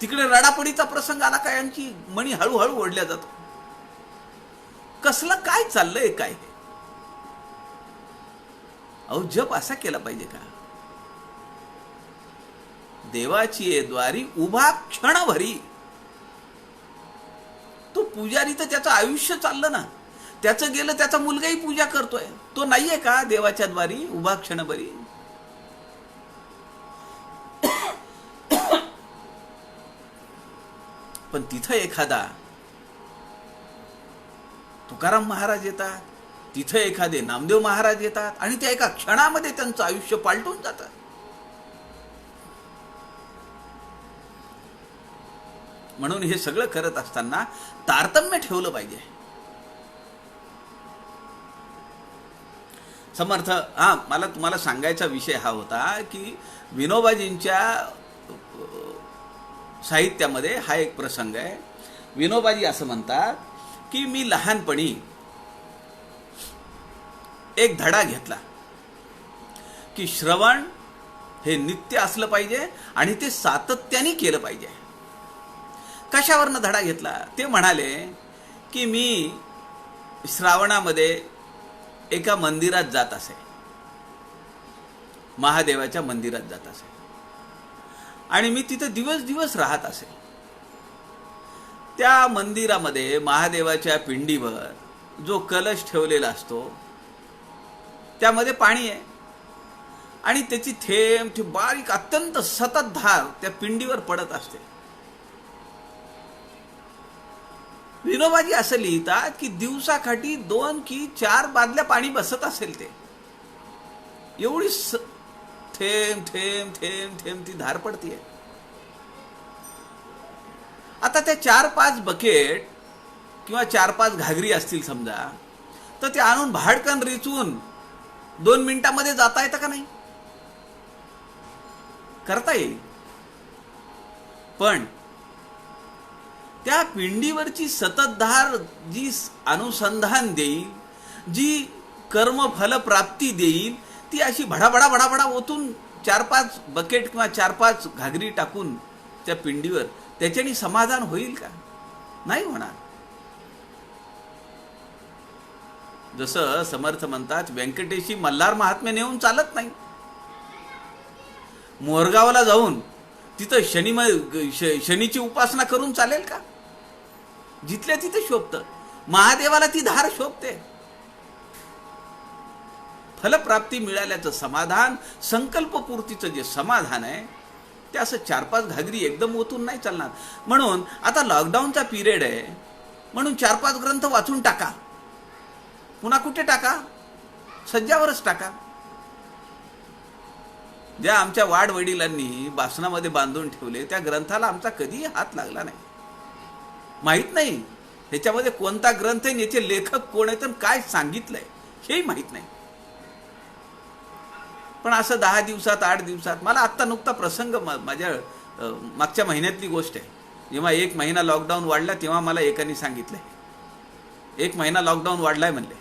तिकडे रडापडीचा प्रसंग आला का यांची मणी हळूहळू ओढल्या जातो. कसलं काय चाललंय काय? अहो, जप असा केला पाहिजे का? देवाची द्वारी उभा क्षणभरी. तो पुजारी तर त्याचं आयुष्य चाललं ना, त्याचं गेलं, त्याचा मुलगाही पूजा करतोय, तो नाहीये का देवाच्या द्वारी उभा क्षणभरी? पण तिथं एखादा तुकाराम महाराज येतात, तिथं एखादे नामदेव महाराज येतात, आणि त्या एका क्षणामध्ये त्यांचं आयुष्य पालटून जातं. म्हणून हे सगळं करत असताना तारतम्य ठेवलं पाहिजे. समर्थ, मला तुम्हाला सांगायचा विषय हा होता की विनोबाजींच्या साहित्यामध्ये हा एक प्रसंग आहे. विनोबाजी असं म्हणतात की मी लहानपणी एक धडा घेतला की श्रवण हे नित्य असलं पाहिजे आणि ते सातत्याने केलं पाहिजे. कशावरनं धडा घेतला? ते म्हणाले की मी श्रावणामध्ये एका मंदिरात जात असे, महादेवाच्या मंदिरात जात असे, आणि मी तिथे दिवस दिवस राहत असे. त्या मंदिरामध्ये महादेवाच्या पिंडीवर जो कलश ठेवलेला असतो त्यामध्ये पाणी आहे, आणि त्याची थेंब थेंब बारीक अत्यंत सतत धार त्या पिंडीवर पडत असते. विनोबाजी असं लिहितात की दिवसाकाठी 2 की 4 बादल्या पाणी बसत असेल, ते एवढी थेंब थेंब थेंब थेंब ती धार पडतीये. आता त्या 4-5 बकेट किंवा 4-5 घागरी असतील समजा, तर ते आणून भाडकन रिचून 2 मिनिटांमध्ये जाता येतं का? नाही, करता येईल. पण त्या पिंडीवरची सततधार जी अनुसंधान देईल, जी कर्मफल प्राप्ती देईल, ती अशी भडाभडा भडाभडा ओतून 4-5 बकेट किंवा 4-5 घागरी टाकून त्या पिंडीवर, त्याच्याने समाधान होईल का? नाही होणार. जसं समर्थ म्हणतात, व्यंकटेशी मल्हार महात्म्य नेऊन चालत नाही. मोरगावला जाऊन तिथं शनीची उपासना करून चालेल का? जिथल्या तिथे शोभतं. महादेवाला ती धार शोभते. फलप्राप्ती मिळाल्याचं समाधान, संकल्पपूर्तीचं जे समाधान आहे, ते असं 4-5 घागरी एकदम ओतून नाही चालणार. म्हणून आता लॉकडाऊनचा पिरियड आहे, म्हणून 4-5 ग्रंथ वाचून टाका. पुन्हा कुठे टाका? सज्जावरच टाका. ज्या आमच्या वाडवडिलांनी बासनामध्ये बांधून ठेवले त्या ग्रंथाला आमचा कधीही हात लागला नाही. माहीत नाही ह्याच्यामध्ये कोणता ग्रंथ आहे, याचे लेखक कोण आहेत, काय सांगितलंय हेही माहीत नाही. पण असं 10 दिवसात 8 दिवसात, मला आत्ता नुकता प्रसंग माझ्या मागच्या महिन्यातली गोष्ट आहे. जेव्हा 1 महिना लॉकडाऊन वाढला तेव्हा मला एकाने सांगितलंय, 1 महिना लॉकडाऊन वाढलाय म्हणले,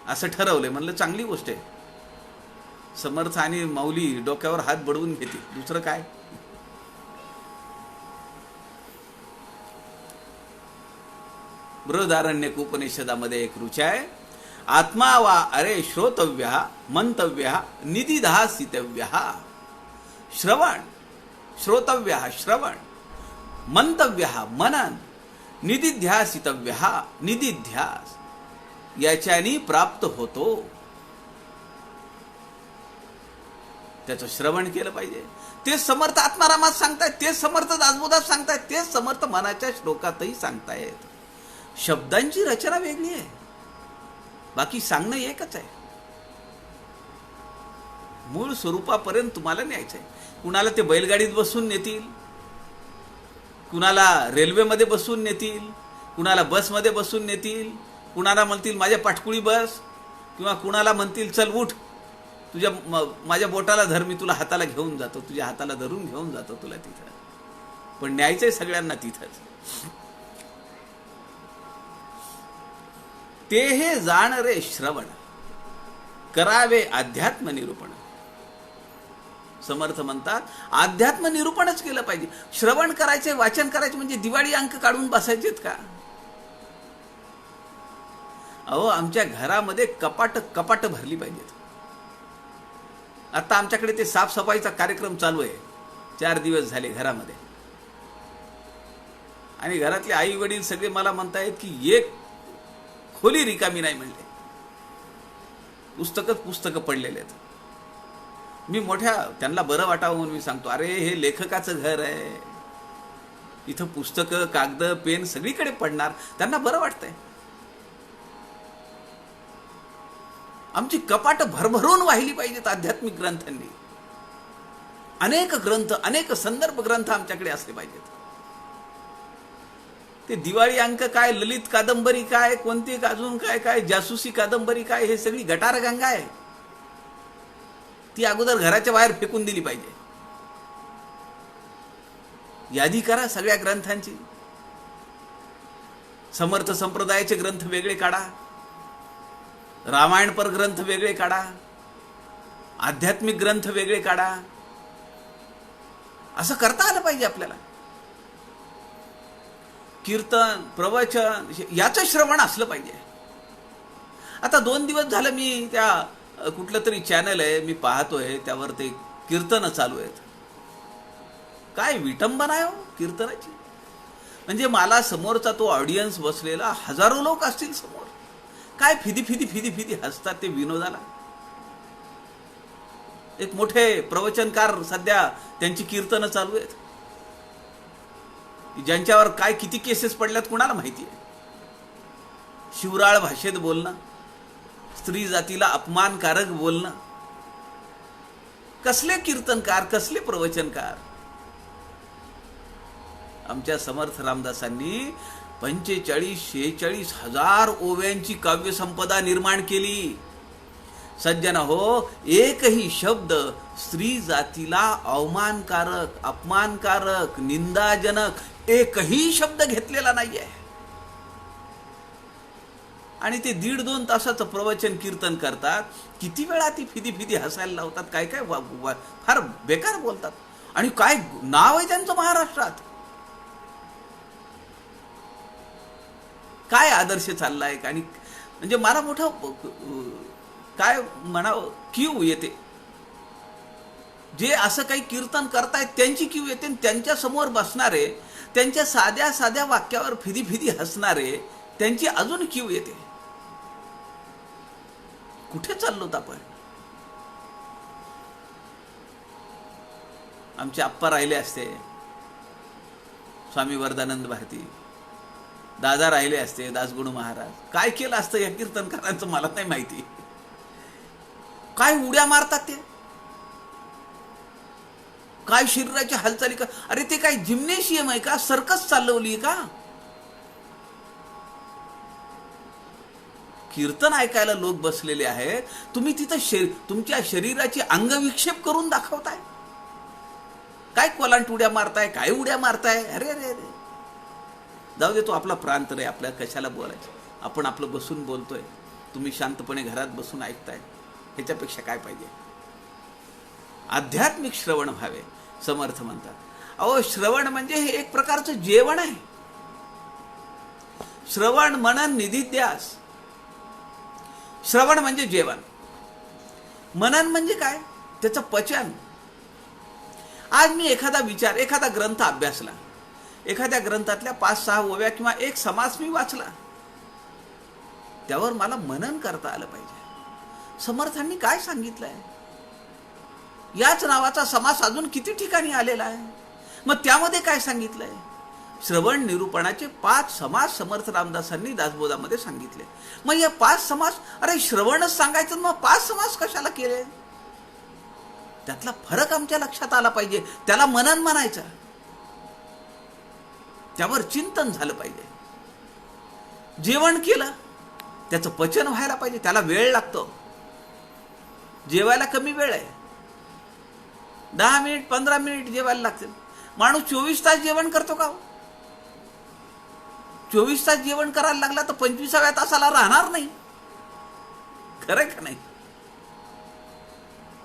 असं ठरवलंय. म्हणलं चांगली गोष्ट आहे. समर्थ आणि माऊली डोक्यावर हात बडवून घेते, दुसरं काय. बृहदारण्यक उपनिषदामध्ये एक ऋचा आहे, आत्मा वा अरे श्रोतव्य मंतव्य निदिधासितव्य. श्रवण, श्रोतव्य श्रवण, मंतव्य मनन, निदिध्यासितव्य निदिध्यास, याच्यानी प्राप्त होतो. त्याचं श्रवण केलं पाहिजे. तेच समर्थ आत्मारामात सांगतायत, तेच समर्थ दासबोधात सांगतायत, तेच समर्थ मनाच्या श्लोकातही सांगतायत. शब्दांची रचना वेगळी आहे, बाकी सांगणं एकच आहे. मूळ स्वरूपापर्यंत तुम्हाला न्यायचं आहे. कुणाला ते बैलगाडीत बसून नेतील, कुणाला रेल्वेमध्ये बसून नेतील, कुणाला बसमध्ये बसून नेतील, कुणाला म्हणतील माझ्या पाठकुळी बस, किंवा कुणाला म्हणतील चल उठ, तुझ्या माझ्या बोटाला धर, मी तुला हाताला घेऊन जातो, तुझ्या हाताला धरून घेऊन जातो तुला तिथं. पण न्यायचंय सगळ्यांना तिथंच. ते हे जाण रे श्रवण, करावे अध्यात्म निरूपण. समर्थ म्हणतात अध्यात्म निरूपणच केलं पाहिजे. श्रवण करायचे, वाचन करायचे म्हणजे दिवाळी अंक काढून बसायचेत का? अहो, आमच्या घरामध्ये कपाट भरली पाहिजेत. आता आमच्याकडे ते साफसफाईचा कार्यक्रम चालू आहे, 4 दिवस झाले घरामध्ये. आणि घरातले आई वडील सगळे मला म्हणतायत की एक खोली रिकामी नाही म्हणले, पुस्तकं पडलेले आहेत. मी मोठ्या त्यांना बरं वाटावं म्हणून मी सांगतो, अरे हे लेखकाचं घर आहे, इथं पुस्तकं कागद पेन सगळीकडे पडणार, त्यांना बरं वाटतंय. आमची कपाट भरभरून वाहिली पाहिजेत आध्यात्मिक ग्रंथांनी. अनेक ग्रंथ, अनेक संदर्भ ग्रंथ आमच्याकडे असले पाहिजेत. ते दिवाळी अंक काय, ललित कादंबरी काय, कोणती अजून काय काय, जासूसी कादंबरी काय, हे सगळी गटारगंगा आहे. ती अगोदर घराच्या बाहेर फेकून दिली पाहिजे. यादी करा सगळ्या ग्रंथांची. समर्थ संप्रदायाचे ग्रंथ वेगळे काढा, रामायणपर ग्रंथ वेगळे काढा, आध्यात्मिक ग्रंथ वेगळे काढा. असं करता आलं पाहिजे आपल्याला. कीर्तन, प्रवचन याचं श्रवण असलं पाहिजे. आता 2 दिवस झालं मी त्या कुठलं तरी चॅनल आहे मी पाहतोय, त्यावर ते कीर्तन चालू आहेत. काय विटंबना आहे हो कीर्तनाची. म्हणजे मला समोरचा तो ऑडियन्स बसलेला, हजारो लोक असतील समोर, काय फिदी हसतात ते विनोदाला. एक मोठे प्रवचनकार सध्या त्यांची कीर्तनं चालू आहेत, ज्यांच्यावर काय किती केसेस पडल्यात कुणाला माहिती आहे. शिवराळ भाषेत बोलणं, स्त्री जातीला अपमानकारक बोलणं. कसले कीर्तनकार, कसले प्रवचनकार. आमच्या समर्थ रामदासांनी 45-46 हजार ओव्यांची काव्यसंपदा निर्माण केली. सज्जन हो, एकही शब्द स्त्री जातीला अवमानकारक, अपमानकारक, निंदाजनक एकही शब्द घेतलेला नाहीये. आणि ते 1.5-2 तासाचं प्रवचन कीर्तन करतात. किती वेळा ती फिदी हसायला लावतात, काय काय फार बेकार बोलतात. आणि काय नाव आहे त्यांचं महाराष्ट्रात. काय आदर्श चाललाय. आणि म्हणजे मला मोठं काय म्हणावं, कीव येते. जे असं काही कीर्तन करतायत त्यांची कीव येते. त्यांच्या समोर बसणारे, त्यांच्या साध्या साध्या वाक्यावर फिदी हसणारे, त्यांची अजून कीव येते. कुठे चाललोत आपण. आमचे आप्पा राहिले असते, स्वामी वरदानंद भारती, दादा राहिले असते, दासगुणू महाराज, काय केलं असतं या कीर्तनकारांचं मला नाही माहिती. काय उड्या मारतात ते. काय शरीराची हालचाली का, अरे ते काय जिम्नेशियम आहे का, सर्कस चालवली का? कीर्तन ऐकायला लोक बसलेले आहेत, तुम्ही तिथं तुमच्या शरीराची अंगविक्षेप करून दाखवताय. काय कोलांट उड्या मारताय, काय उड्या मारताय? अरे अरे अरे, जाऊ दे, तो आपला प्रांत रे, आपल्याला कशाला बोलायचं. आपण आपलं बसून बोलतोय, तुम्ही शांतपणे घरात बसून ऐकताय, ह्याच्यापेक्षा काय पाहिजे. आध्यात्मिक श्रवण व्हावे, समर्थ म्हणतात. अहो, श्रवण म्हणजे हे एक प्रकारचं जेवण आहे. श्रवण मनन निधिध्यास. श्रवण म्हणजे जेवण, मनन म्हणजे काय, त्याचं पचन. आज मी एखादा विचार, एखादा ग्रंथ अभ्यासला, एखाद्या ग्रंथातल्या 5-6 ओव्या किंवा एक समास मी वाचला, त्यावर मला मनन करता आलं पाहिजे. समर्थांनी काय सांगितलंय, याच नावाचा समास अजून किती ठिकाणी आलेला आहे. मग त्यामध्ये काय सांगितलंय? श्रवण निरूपणाचे 5 समास समर्थ रामदासांनी दासबोधामध्ये सांगितले. मग या 5 समास, अरे श्रवणच सांगायचं, मग 5 समास कशाला केले? त्यातला फरक आमच्या लक्षात आला पाहिजे. त्याला मनन म्हणायचं, त्यावर चिंतन झालं पाहिजे. जेवण केलं, त्याचं पचन व्हायला पाहिजे, त्याला वेळ लागतो. जेवायला कमी वेळ आहे, 10 मिनिट 15 मिनिट जेवायला लागतील. माणूस 24 तास जेवण करतो का? 24 तास जेवण करायला लागला तर 25व्या तासाला राहणार नाही. खरं का नाही?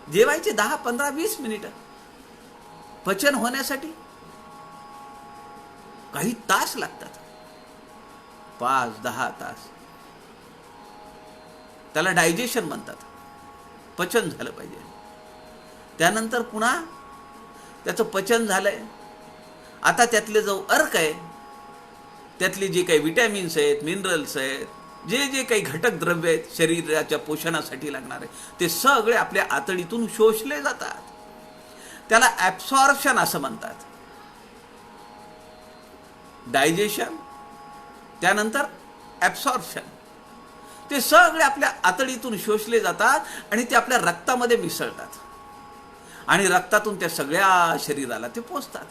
जेवायचे 10, 15, 20 मिनिट, पचन होण्यासाठी काही तास लागतात, 5-10 तास. त्याला डायजेशन म्हणतात, पचन झालं पाहिजे. त्यानंतर पुन्हा त्याचं पचन झालंय, आता त्यातले जो अर्क आहे, त्यातले जे काही विटॅमिन्स आहेत, मिनरल्स आहेत, जे जे काही घटक द्रव्य आहेत शरीराच्या पोषणासाठी लागणारे, ते सगळे आपल्या आतडीतून शोषले जातात. त्याला ॲब्सॉर्प्शन असं म्हणतात. डायजेशन, त्यानंतर ॲब्सॉर्प्शन, ते सगळे आपल्या आतडीतून शोषले जातात आणि ते आपल्या रक्तामध्ये मिसळतात आणि रक्तातून त्या सगळ्या शरीराला ते पोचतात.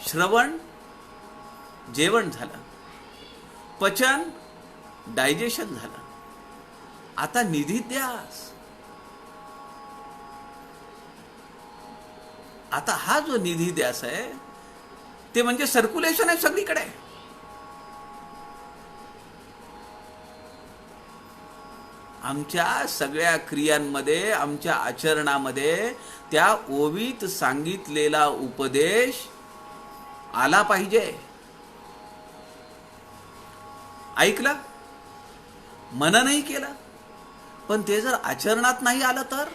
श्रवण जेवण झालं, पचन डायजेशन झालं. आता निधिध्यास. आता हा जो निधिध्यास आहे ते म्हणजे सर्क्युलेशन आहे सगळीकडे. आमच्या सगळ्या क्रियांमध्ये, आमच्या आचरणामध्ये त्या ओवीत सांगितलेला उपदेश आला पाहिजे. ऐकलं, मननही केलं, पण ते जर आचरणात नाही आलं तर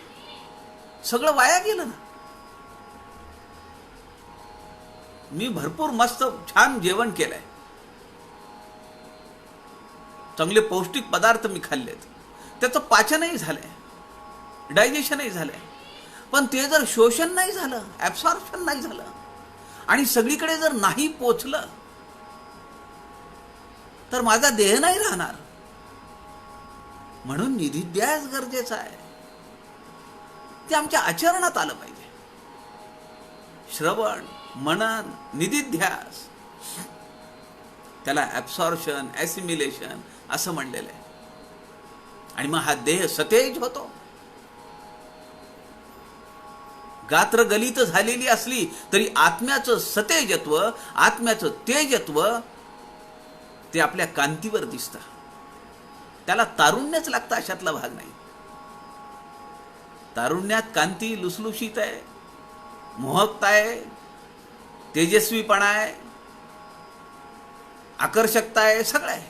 सगळं वाया गेलं ना. मी भरपूर मस्त छान जेवण केलंय, चांगले पौष्टिक पदार्थ मी खाल्लेत, त्याचं पाचनही झालंय, डायजेशनही झालंय, पण ते जर शोषण नाही झालं, ॲब्सॉर्प्शन नाही झालं आणि सगळीकडे जर नाही पोचलं तर माझा देह नाही राहणार. म्हणून निधिध्यास गरजेचा आहे. ते आमच्या आचरणात आलं पाहिजे. श्रवण, मनन, निधिध्यास, त्याला ॲब्सॉर्प्शन, ॲसिमिलेशन असं म्हणलेलं आहे. आणि मग हा देह सतेज होतो. गात्र गलित झालेली असली तरी आत्म्याचं सतेजत्व, आत्म्याचं तेजत्व ते आपल्या कांतीवर दिसतं. त्याला तारुण्यच लागतं, अशातला भाग नाही. तारुण्यात कांती लुसलुशीत आहे, मोहकता आहे, तेजस्वीपणा आहे, आकर्षकता आहे, सगळं आहे.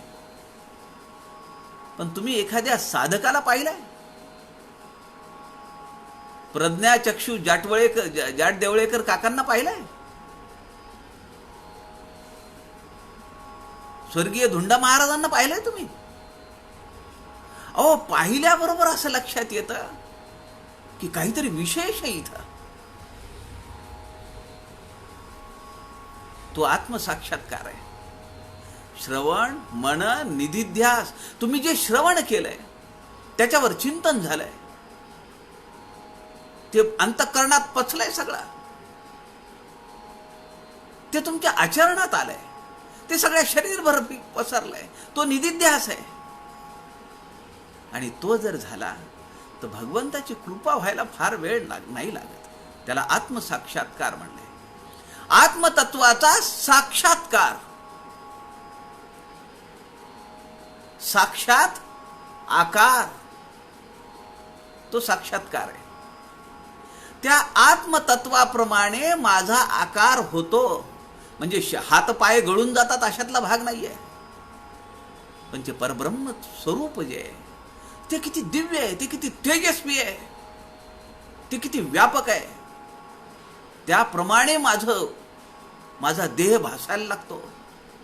पण तुम्ही एखाद्या साधकाला पाहिलंय? प्रज्ञाचक्षू जाट देवळेकर काकांना पाहिलंय? स्वर्गीय धुंडा महाराजांना पाहिलंय तुम्ही? अहो, पाहिल्याबरोबर असं लक्षात येतं की काहीतरी विशेष आहे इथं. तो आत्मसाक्षात्कार आहे. श्रवण, मनन, निधिध्यास. तुम्ही जे श्रवण केलंय त्याच्यावर चिंतन झालंय, ते अंतःकरणात पचलंय सगळं, ते तुमच्या आचरणात आलंय, ते सगळ्या शरीरभर पसरलंय, तो निदिध्यास आहे. आणि तो जर झाला तर भगवंताची कृपा व्हायला फार वेळ नाही लागत. त्याला आत्मसाक्षात्कार म्हणले. आत्मतत्वाचा साक्षात्कार, साक्षात आकार, तो साक्षात्कार आहे. त्या आत्मतत्वाप्रमाणे माझा आकार होतो. म्हणजे हात पाय गळून जातात अशातला भाग नाहीये. पण ते परब्रह्म स्वरूप जे आहे ते किती दिव्य आहे, ते किती तेजस्वी आहे, ते किती व्यापक आहे. त्याप्रमाणे माझा देह भासायला लागतो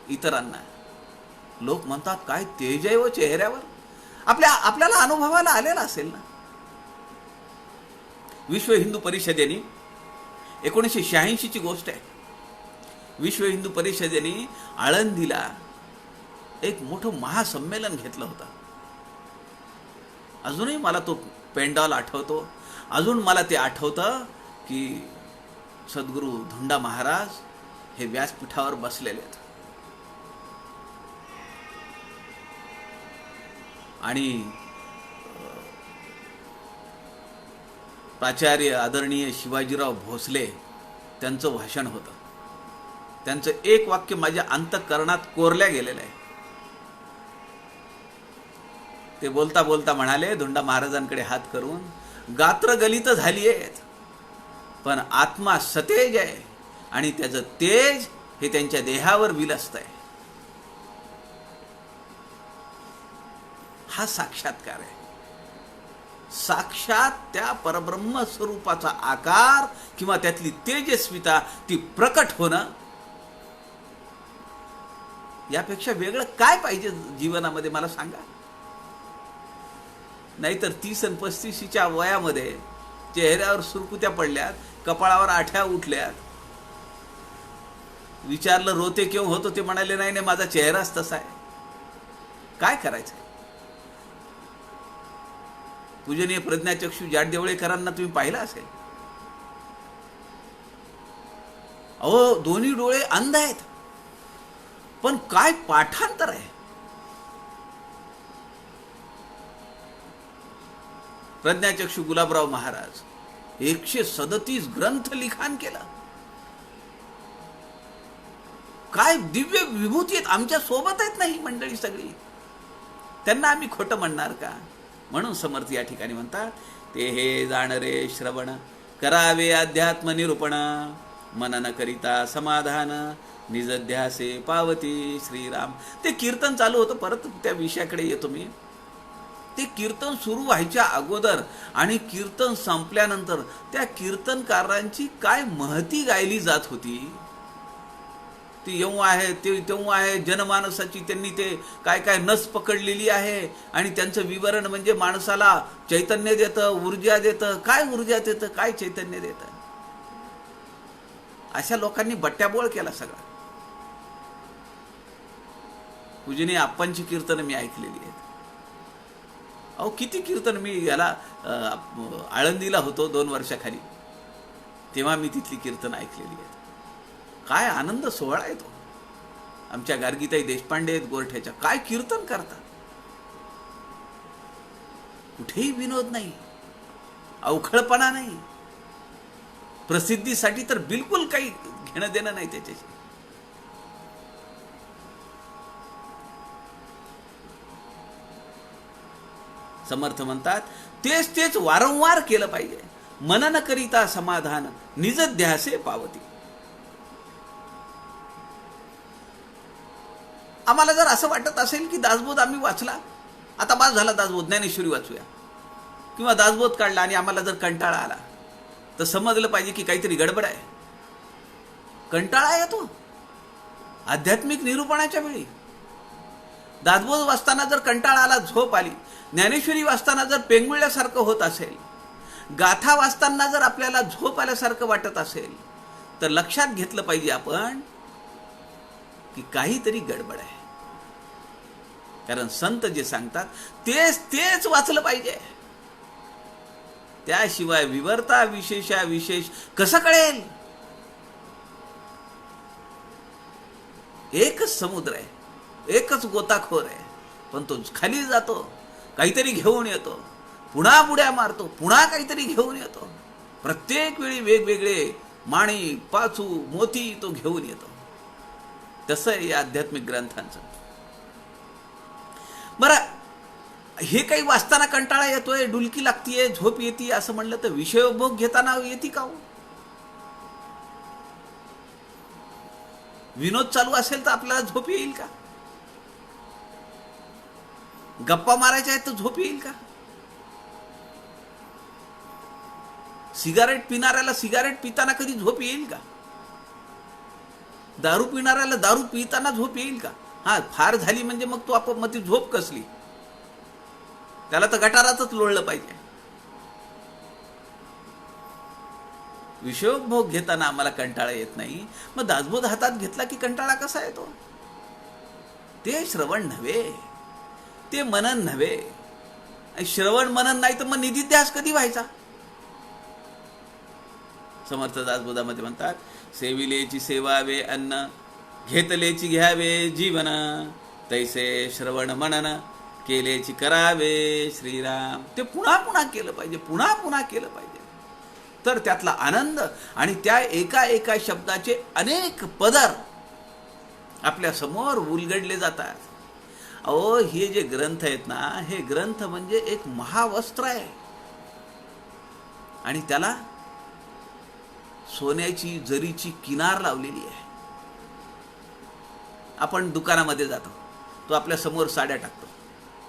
इतरांना. लोक म्हणतात काय तेज आहे व चेहऱ्यावर. आपल्याला अनुभवाला आलेला असेल ना. विश्व हिंदू परिषदेने 1986 ची गोष्ट आहे. विश्व हिंदू परिषदेने आळंदीला एक मोठं महासंमेलन घेतलं होतं. अजूनही मला तो पेंडॉल आठवतो. अजून मला ते आठवतं की सद्गुरू धोंडा महाराज हे व्यासपीठावर बसलेले आहेत आणि प्राचार्य आदरणीय शिवाजीराव भोसले त्यांचं भाषण होतं. त्यांचं एक वाक्य माझ्या अंतःकरणात कोरल्या गेलेलं आहे. ते बोलता बोलता म्हणाले धोंडा महाराजांकडे हात करून, गात्र गलित झाली आहेत पण आत्मा सतेज आहे आणि त्याचं तेज हे त्यांच्या देहावर विलसतंय. हा साक्षात्कार आहे. साक्षात त्या परब्रह्म स्वरूपाचा आकार किंवा त्यातली तेजस्विता ती प्रकट होणं, यापेक्षा वेगळं काय पाहिजे जीवनामध्ये मला सांगा. नाहीतर 30 आणि 35च्या वयामध्ये चेहऱ्यावर सुरकुत्या पडल्यात, कपाळावर आठ्या उठल्यात. विचारलं रोते क्यों होतो, ते म्हणाले नाही नाही माझा चेहराच तसा आहे. काय करायचं. पूजनीय प्रज्ञाचक्षू जाटदेवळेकरांना तुम्ही पाहिलं असेल. अहो दोन्ही डोळे अंध आहेत पण काय पाठांतर आहे. प्रज्ञाचक्षू गुलाबराव महाराज 137 ग्रंथ लिखाण केलं. काय दिव्य विभूती आहेत. आमच्या सोबत आहेत नाही मंडळी सगळी. त्यांना आम्ही खोटं म्हणणार का. म्हणून समर्थ या ठिकाणी म्हणतात, ते हे जाणरे श्रवण करावे अध्यात्म निरूपण, मनन करिता समाधान निजध्यासे पावती श्रीराम. ते कीर्तन चालू होतं. परत त्या विषयाकडे येतो मी. ते कीर्तन सुरू व्हायच्या अगोदर आणि कीर्तन संपल्यानंतर त्या कीर्तनकारांची काय महती गायली जात होती. ती येऊ आहे ते तेव्हा आहे जनमानसाची. त्यांनी ते काय काय नस पकडलेली आहे आणि त्यांचं विवरण म्हणजे माणसाला चैतन्य देतं, ऊर्जा देतं. काय ऊर्जा देतं, काय चैतन्य देतं. अशा लोकांनी बट्ट्याबोळ केला सगळा. पूजनीय आप्पांची कीर्तन मी ऐकलेली आहेत. अहो किती कीर्तन. मी याला आळंदीला होतो 2 वर्षाखाली, तेव्हा मी तिथली कीर्तन ऐकलेली आहेत. काय आनंद सोहळा आहे तो. आमच्या गार्गीताई देशपांडे आहेत गोरठ्याच्या. काय कीर्तन करतात. कुठेही विनोद नाही, अवखळपणा नाही. प्रसिद्धीसाठी तर बिलकुल काही घेणं देणं नाही त्याच्याशी. समर्थ म्हणतात तेच तेच वारंवार केलं पाहिजे. मनन करिता समाधान निजध्यासे पावती. आम्हाला जर असं वाटत असेल की दासबोध आम्ही वाचला, आता बास झाला दासबोध, ज्ञानेश्वरी वाचूया, किंवा दासबोध काढला आणि आम्हाला जर कंटाळा आला तर समजलं पाहिजे की काहीतरी गडबड आहे. कंटाळा येतो आध्यात्मिक निरूपणाच्या वेळी. दासबोध वाचताना जर कंटाळा आला, झोप आली, ज्ञानेश्वरी वाचताना जर पेंगुळल्यासारखं होत असेल, गाथा वाचताना जर आपल्याला झोप आल्यासारखं वाटत असेल, तर लक्षात घेतलं पाहिजे आपण की काहीतरी गडबड आहे. कारण संत जे सांगतात तेच तेच वाचलं पाहिजे. त्याशिवाय विवर्ता विशेषा विशेष कसं कळेल? एकच समुद्र आहे, एकच गोताखोर आहे, पण तो खाली जातो, काहीतरी घेऊन येतो, पुन्हा बुड्या मारतो, पुन्हा काहीतरी घेऊन येतो. प्रत्येक वेळी वेगवेगळे माणिक, पाचू, मोती तो घेऊन येतो. तसं आहे या आध्यात्मिक ग्रंथांचं. बरं, हे काही वाचताना कंटाळा येतोय, डुलकी लागतीये, झोप येते असं म्हणलं तर विषयोपभोग घेताना येते का हो? विनोद चालू असेल तर आपल्याला झोप येईल का? गप्पा मारायच्या आहेत तर झोप येईल का? सिगारेट पिणाऱ्याला सिगारेट पिताना कधी झोप येईल का? दारू पिणाऱ्याला दारू पिताना झोप येईल का? हा, फार झाली म्हणजे मग तो आपण मग ती झोप कसली? त्याला तर गटारातच लोळलं पाहिजे. विषयोपभोग घेताना आम्हाला कंटाळा येत नाही, मग दासबोध हातात घेतला की कंटाळा कसा येतो? ते श्रवण नव्हे, ते मनन नव्हे. श्रवण मनन नाही तर मग निधिध्यास कधी व्हायचा? समर्थ दासबोधामध्ये म्हणतात, सेविलेची सेवावे अन्न, घेतलेची घ्यावे जीवन, तैसे श्रवण मनन केलेची करावे श्रीराम. ते पुन्हा पुन्हा केलं पाहिजे, पुन्हा पुन्हा केलं पाहिजे. तर त्यातला आनंद आणि त्या एका एका शब्दाचे अनेक पदर आपल्या समोर उलगडले जातात. अहो, हे जे ग्रंथ आहेत ना, हे ग्रंथ म्हणजे एक महावस्त्र आहे आणि त्याला सोन्याची जरीची किनार लावलेली आहे. आपण दुकानामध्ये जातो, तो आपल्या समोर साड्या टाकतो,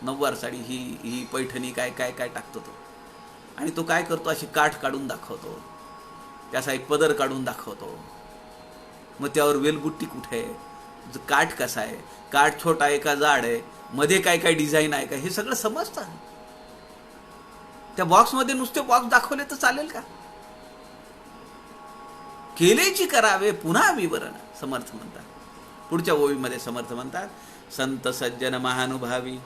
नऊवार साडी, ही पैठणी, काय काय काय टाकतो तो. आणि तो काय करतो, अशी काठ काढून दाखवतो, त्याचा एक पदर काढून दाखवतो. मग त्यावर वेलबुट्टी कुठे आहे, काठ कसा आहे, काठ छोटा आहे का जाड आहे, मध्ये काय काय डिझाईन आहे का, हे सगळं समजतं. त्या बॉक्समध्ये नुसते बॉक्स दाखवले तर चालेल का? केलेची करावे पुन्हा विवरण, समर्थ म्हणतात. पुढच्या ओवीमध्ये समर्थ म्हणतात, संत सज्जन महानुभावी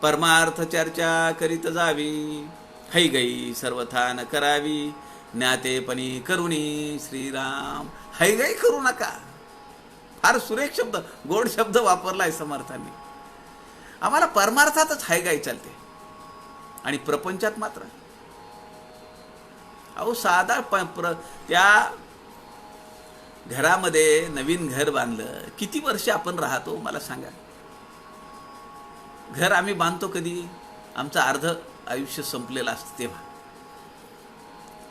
परमार्थ चर्चा करीत जावी, हैगई सर्वथा न करावी, ज्ञातेपणी करुणी श्रीराम. हैगई करू नका. फार सुरेख शब्द, गोड शब्द वापरलाय समर्थांनी. आम्हाला परमार्थातच हैगाई चालते आणि प्रपंचात मात्र अहो साधा त्या घरामध्ये नवीन घर बांधलं, किती वर्ष आपण राहतो मला सांगा? घर आम्ही बांधतो कधी? आमचं अर्ध आयुष्य संपलेलं असतं तेव्हा.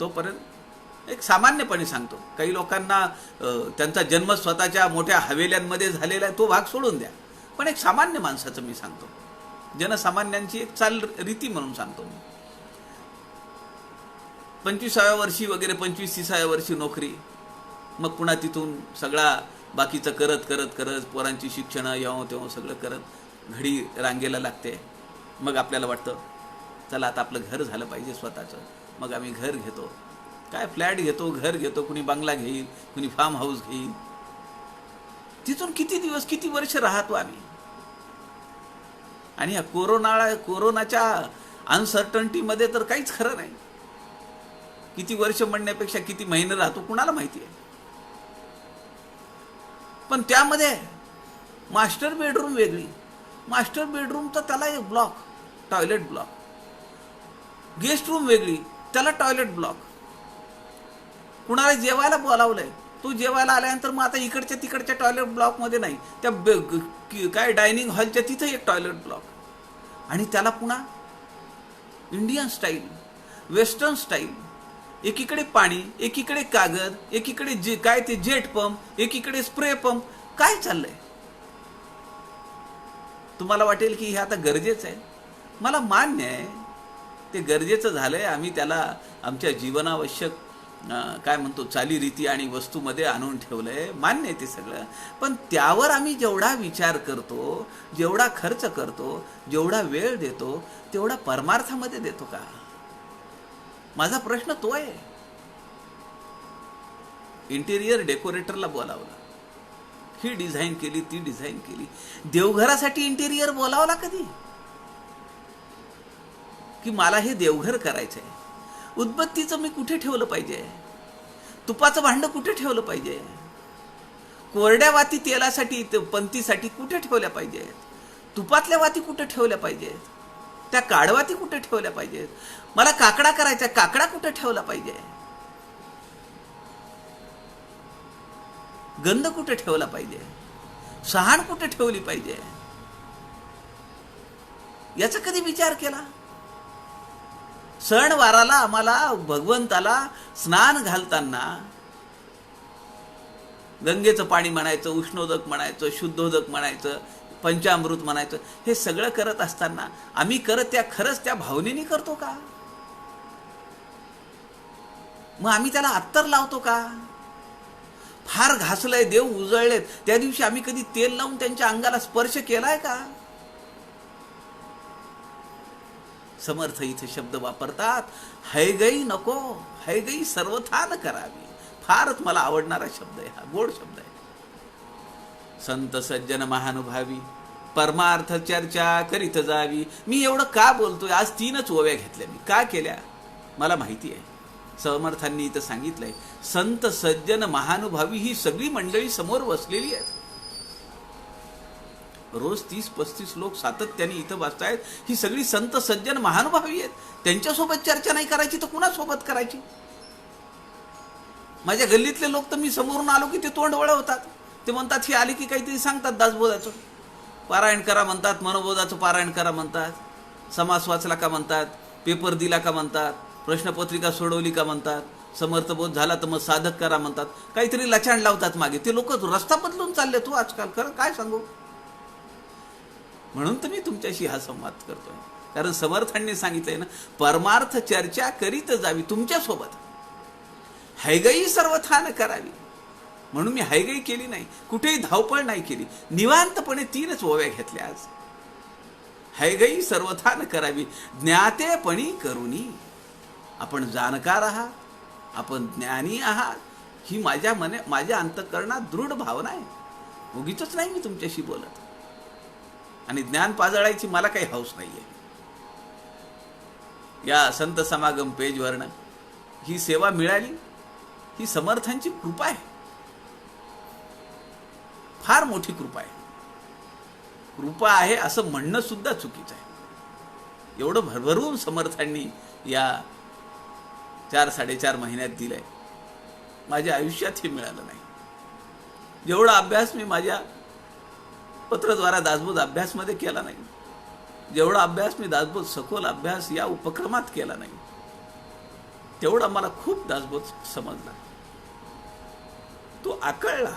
तोपर्यंत एक सामान्यपणे सांगतो, काही लोकांना त्यांचा जन्म स्वतःच्या मोठ्या हवेल्यांमध्ये झालेला आहे, तो भाग सोडून द्या. पण एक सामान्य माणसाचं मी सांगतो, जनसामान्यांची एक चाल रीती म्हणून सांगतो मी. 25व्या वर्षी वगैरे 25-30व्या वर्षी नोकरी, मग पुन्हा तिथून सगळा बाकीचं करत करत करत पोरांची शिक्षणं यावं तेव्हा सगळं करत घडी रांगेला लागते. मग आपल्याला वाटतं चला आता आपलं घर झालं पाहिजे स्वतःचं. मग आम्ही घर घेतो, काय फ्लॅट घेतो, घर घेतो, कुणी बंगला घेईल, कुणी फार्म हाऊस घेईल. तिथून किती दिवस किती वर्ष राहतो आम्ही. आणि या कोरोनाच्या अनसर्टन्टीमध्ये तर काहीच खरं नाही. किती वर्ष म्हणण्यापेक्षा किती महिने राहतो कुणाला माहिती आहे. पण त्यामध्ये मास्टर बेडरूम वेगळी, मास्टर बेडरूम तर त्याला एक block, toilet block. Guest room वेगळी, त्याला टॉयलेट ब्लॉक. कुणाला जेवायला बोलावलंय, तू जेवायला आल्यानंतर मग आता इकडच्या तिकडच्या टॉयलेट ब्लॉकमध्ये नाही, त्या काय डायनिंग हॉलच्या तिथं एक टॉयलेट ब्लॉक. आणि त्याला पुन्हा इंडियन स्टाईल, वेस्टर्न स्टाईल, एकीकडे पाणी, एकीकडे कागद, एकीकडे काय ते जेट पंप, एकीकडे स्प्रे पंप. काय चाललंय? तुम्हाला वाटेल की हे आता गरजेचं आहे. मला मान्य आहे, ते गरजेचं झालंय. आम्ही त्याला आमच्या जीवनावश्यक काय म्हणतो चालीरीती आणि वस्तूमध्ये आणून ठेवलंय, मान्य आहे ते सगळं. पण त्यावर आम्ही जेवढा विचार करतो, जेवढा खर्च करतो, जेवढा वेळ देतो, तेवढा परमार्थामध्ये देतो का? माझा प्रश्न तो आहे. इंटेरियर डेकोरेटरला बोलावलं, ही डिझाईन केली, ती डिझाईन केली. देवघरासाठी इंटेरियर बोलावला कधी? की मला हे देवघर करायचंय, उदबत्तीचं मी कुठे ठेवलं पाहिजे, तुपाचं भांडं कुठे ठेवलं पाहिजे, कोरड्या वाती तेलासाठी पंतीसाठी कुठे ठेवल्या पाहिजेत, तुपातल्या वाती कुठे ठेवल्या पाहिजेत, त्या काडवाती कुठे ठेवल्या पाहिजेत, मला काकडा करायचा काकडा कुठे ठेवला पाहिजे, गंध कुठे ठेवला पाहिजे, सहाण कुठे ठेवली पाहिजे, याचा कधी विचार केला? सण वाराला आम्हाला भगवंताला स्नान घालताना गंगेचं पाणी म्हणायचं, उष्णोदक म्हणायचं, शुद्धोदक म्हणायचं, पंचामृत म्हणायचं, हे सगळं करत असताना आम्ही खरंच त्या भावनेने करतो का? मग आम्ही त्याला अत्तर लावतो का? फार घासलंय, देव उजळलेत, त्या दिवशी आम्ही कधी तेल लावून त्यांच्या अंगाला स्पर्श केलाय का? समर्थ इथे शब्द वापरतात, हैगई नको, हैगई सर्वथा करावी. फारच मला आवडणारा शब्द आहे हा, गोड शब्द आहे. संत सज्जन महानुभावी परमार्थ चर्चा करीत जावी. मी एवढं का बोलतोय? आज 3च ओव्या घेतल्या मी. का केल्या? मला माहिती आहे. समर्थांनी इथं सांगितलंय, संत सज्जन महानुभावी ही सगळी मंडळी समोर बसलेली आहेत. रोज 30-35 लोक सातत्याने इथं बसतायत. ही सगळी संत सज्जन महानुभावी आहेत. त्यांच्यासोबत चर्चा नाही करायची तर कुणासोबत करायची? माझ्या गल्लीतले लोक तर मी समोरून आलो की ते तोंड वळवतात. ते म्हणतात ही आली की काहीतरी सांगतात, दासबोधाचं पारायण करा म्हणतात, मनोबोधाचं पारायण करा म्हणतात, समास वाचला का म्हणतात, पेपर दिला का म्हणतात, प्रश्नपत्रिका सोडवली का म्हणतात, समर्थबोध झाला तर मग साधक करा म्हणतात, काहीतरी लचाण लावतात मागे. ते लोक रस्ता बदलून चालले तू आजकाल. खरं काय सांगू? म्हणून तर मी तुमच्याशी हा संवाद करतोय. कारण समर्थांनी सांगितलंय ना, परमार्थ चर्चा करीत जावी तुमच्यासोबत, हैगई सर्वथा करावी. म्हणून मी हैगई केली नाही, कुठेही धावपळ नाही केली, निवांतपणे 3च ओव्या घेतल्या आज. हैगई सर्वथा करावी, ज्ञातेपणी करुनी. आपण जाणकार आहात, आपण ज्ञानी आहात, ही माझ्या अंतःकरणात दृढ भावना आहे. उगीचच नाही मी तुमच्याशी बोलत. आणि ज्ञान पाजळायची मला काही हौस नाहीये. या संत समागम पेजवरनं ही सेवा मिळाली, ही समर्थांची कृपा आहे. फार मोठी कृपा आहे. कृपा आहे असं म्हणणं सुद्धा चुकीचं आहे. एवढं भरभरून समर्थांनी या 4-4.5 महिन्यात दिलंय. माझ्या आयुष्यात हे मिळालं नाही. जेवढा अभ्यास मी माझ्या पत्रद्वारा दासबोध अभ्यासमध्ये केला नाही, जेवढा अभ्यास मी दासबोध सखोल अभ्यास या उपक्रमात केला नाही, तेवढा मला खूप दासबोध समजला, तो आकळला.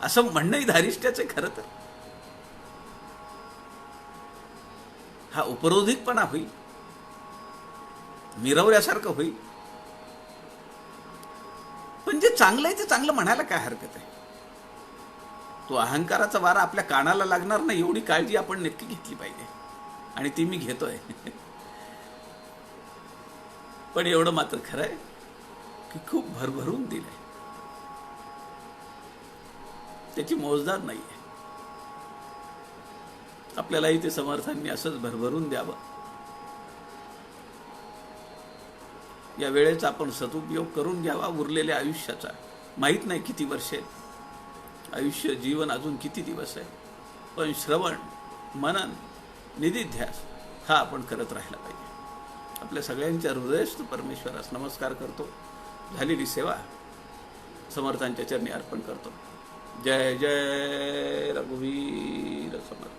असं म्हणणंही धारिष्ट्याचं खरं तर. हा उपरोधिकपणा होईल, मिरवल्यासारखं होईल. पण जे चांगलं आहे ते चांगलं म्हणायला काय हरकत आहे? तो अहंकाराचा वारा आपल्या कानाला लागणार नाही एवढी काळजी आपण नक्की घेतली पाहिजे, आणि ती मी घेतोय. पण एवढं मात्र खरं आहे की खूप भरभरून दिलंय, त्याची मोजदाद नाही आहे. आपल्यालाही ते समर्थांनी असंच भरभरून द्यावं. या वेळेचा आपण सदुपयोग करून घ्यावा, उरलेल्या आयुष्याचा. माहीत नाही किती वर्ष आहेत, आयुष्य जीवन अजून किती दिवस आहे, पण श्रवण, मनन, निधिध्यास हा आपण करत राहिला पाहिजे. आपल्या सगळ्यांच्या हृदयस्थ परमेश्वरास नमस्कार करतो. झालेली सेवा समर्थांच्या चरणी अर्पण करतो. जय जय रघुवीर समर्थ.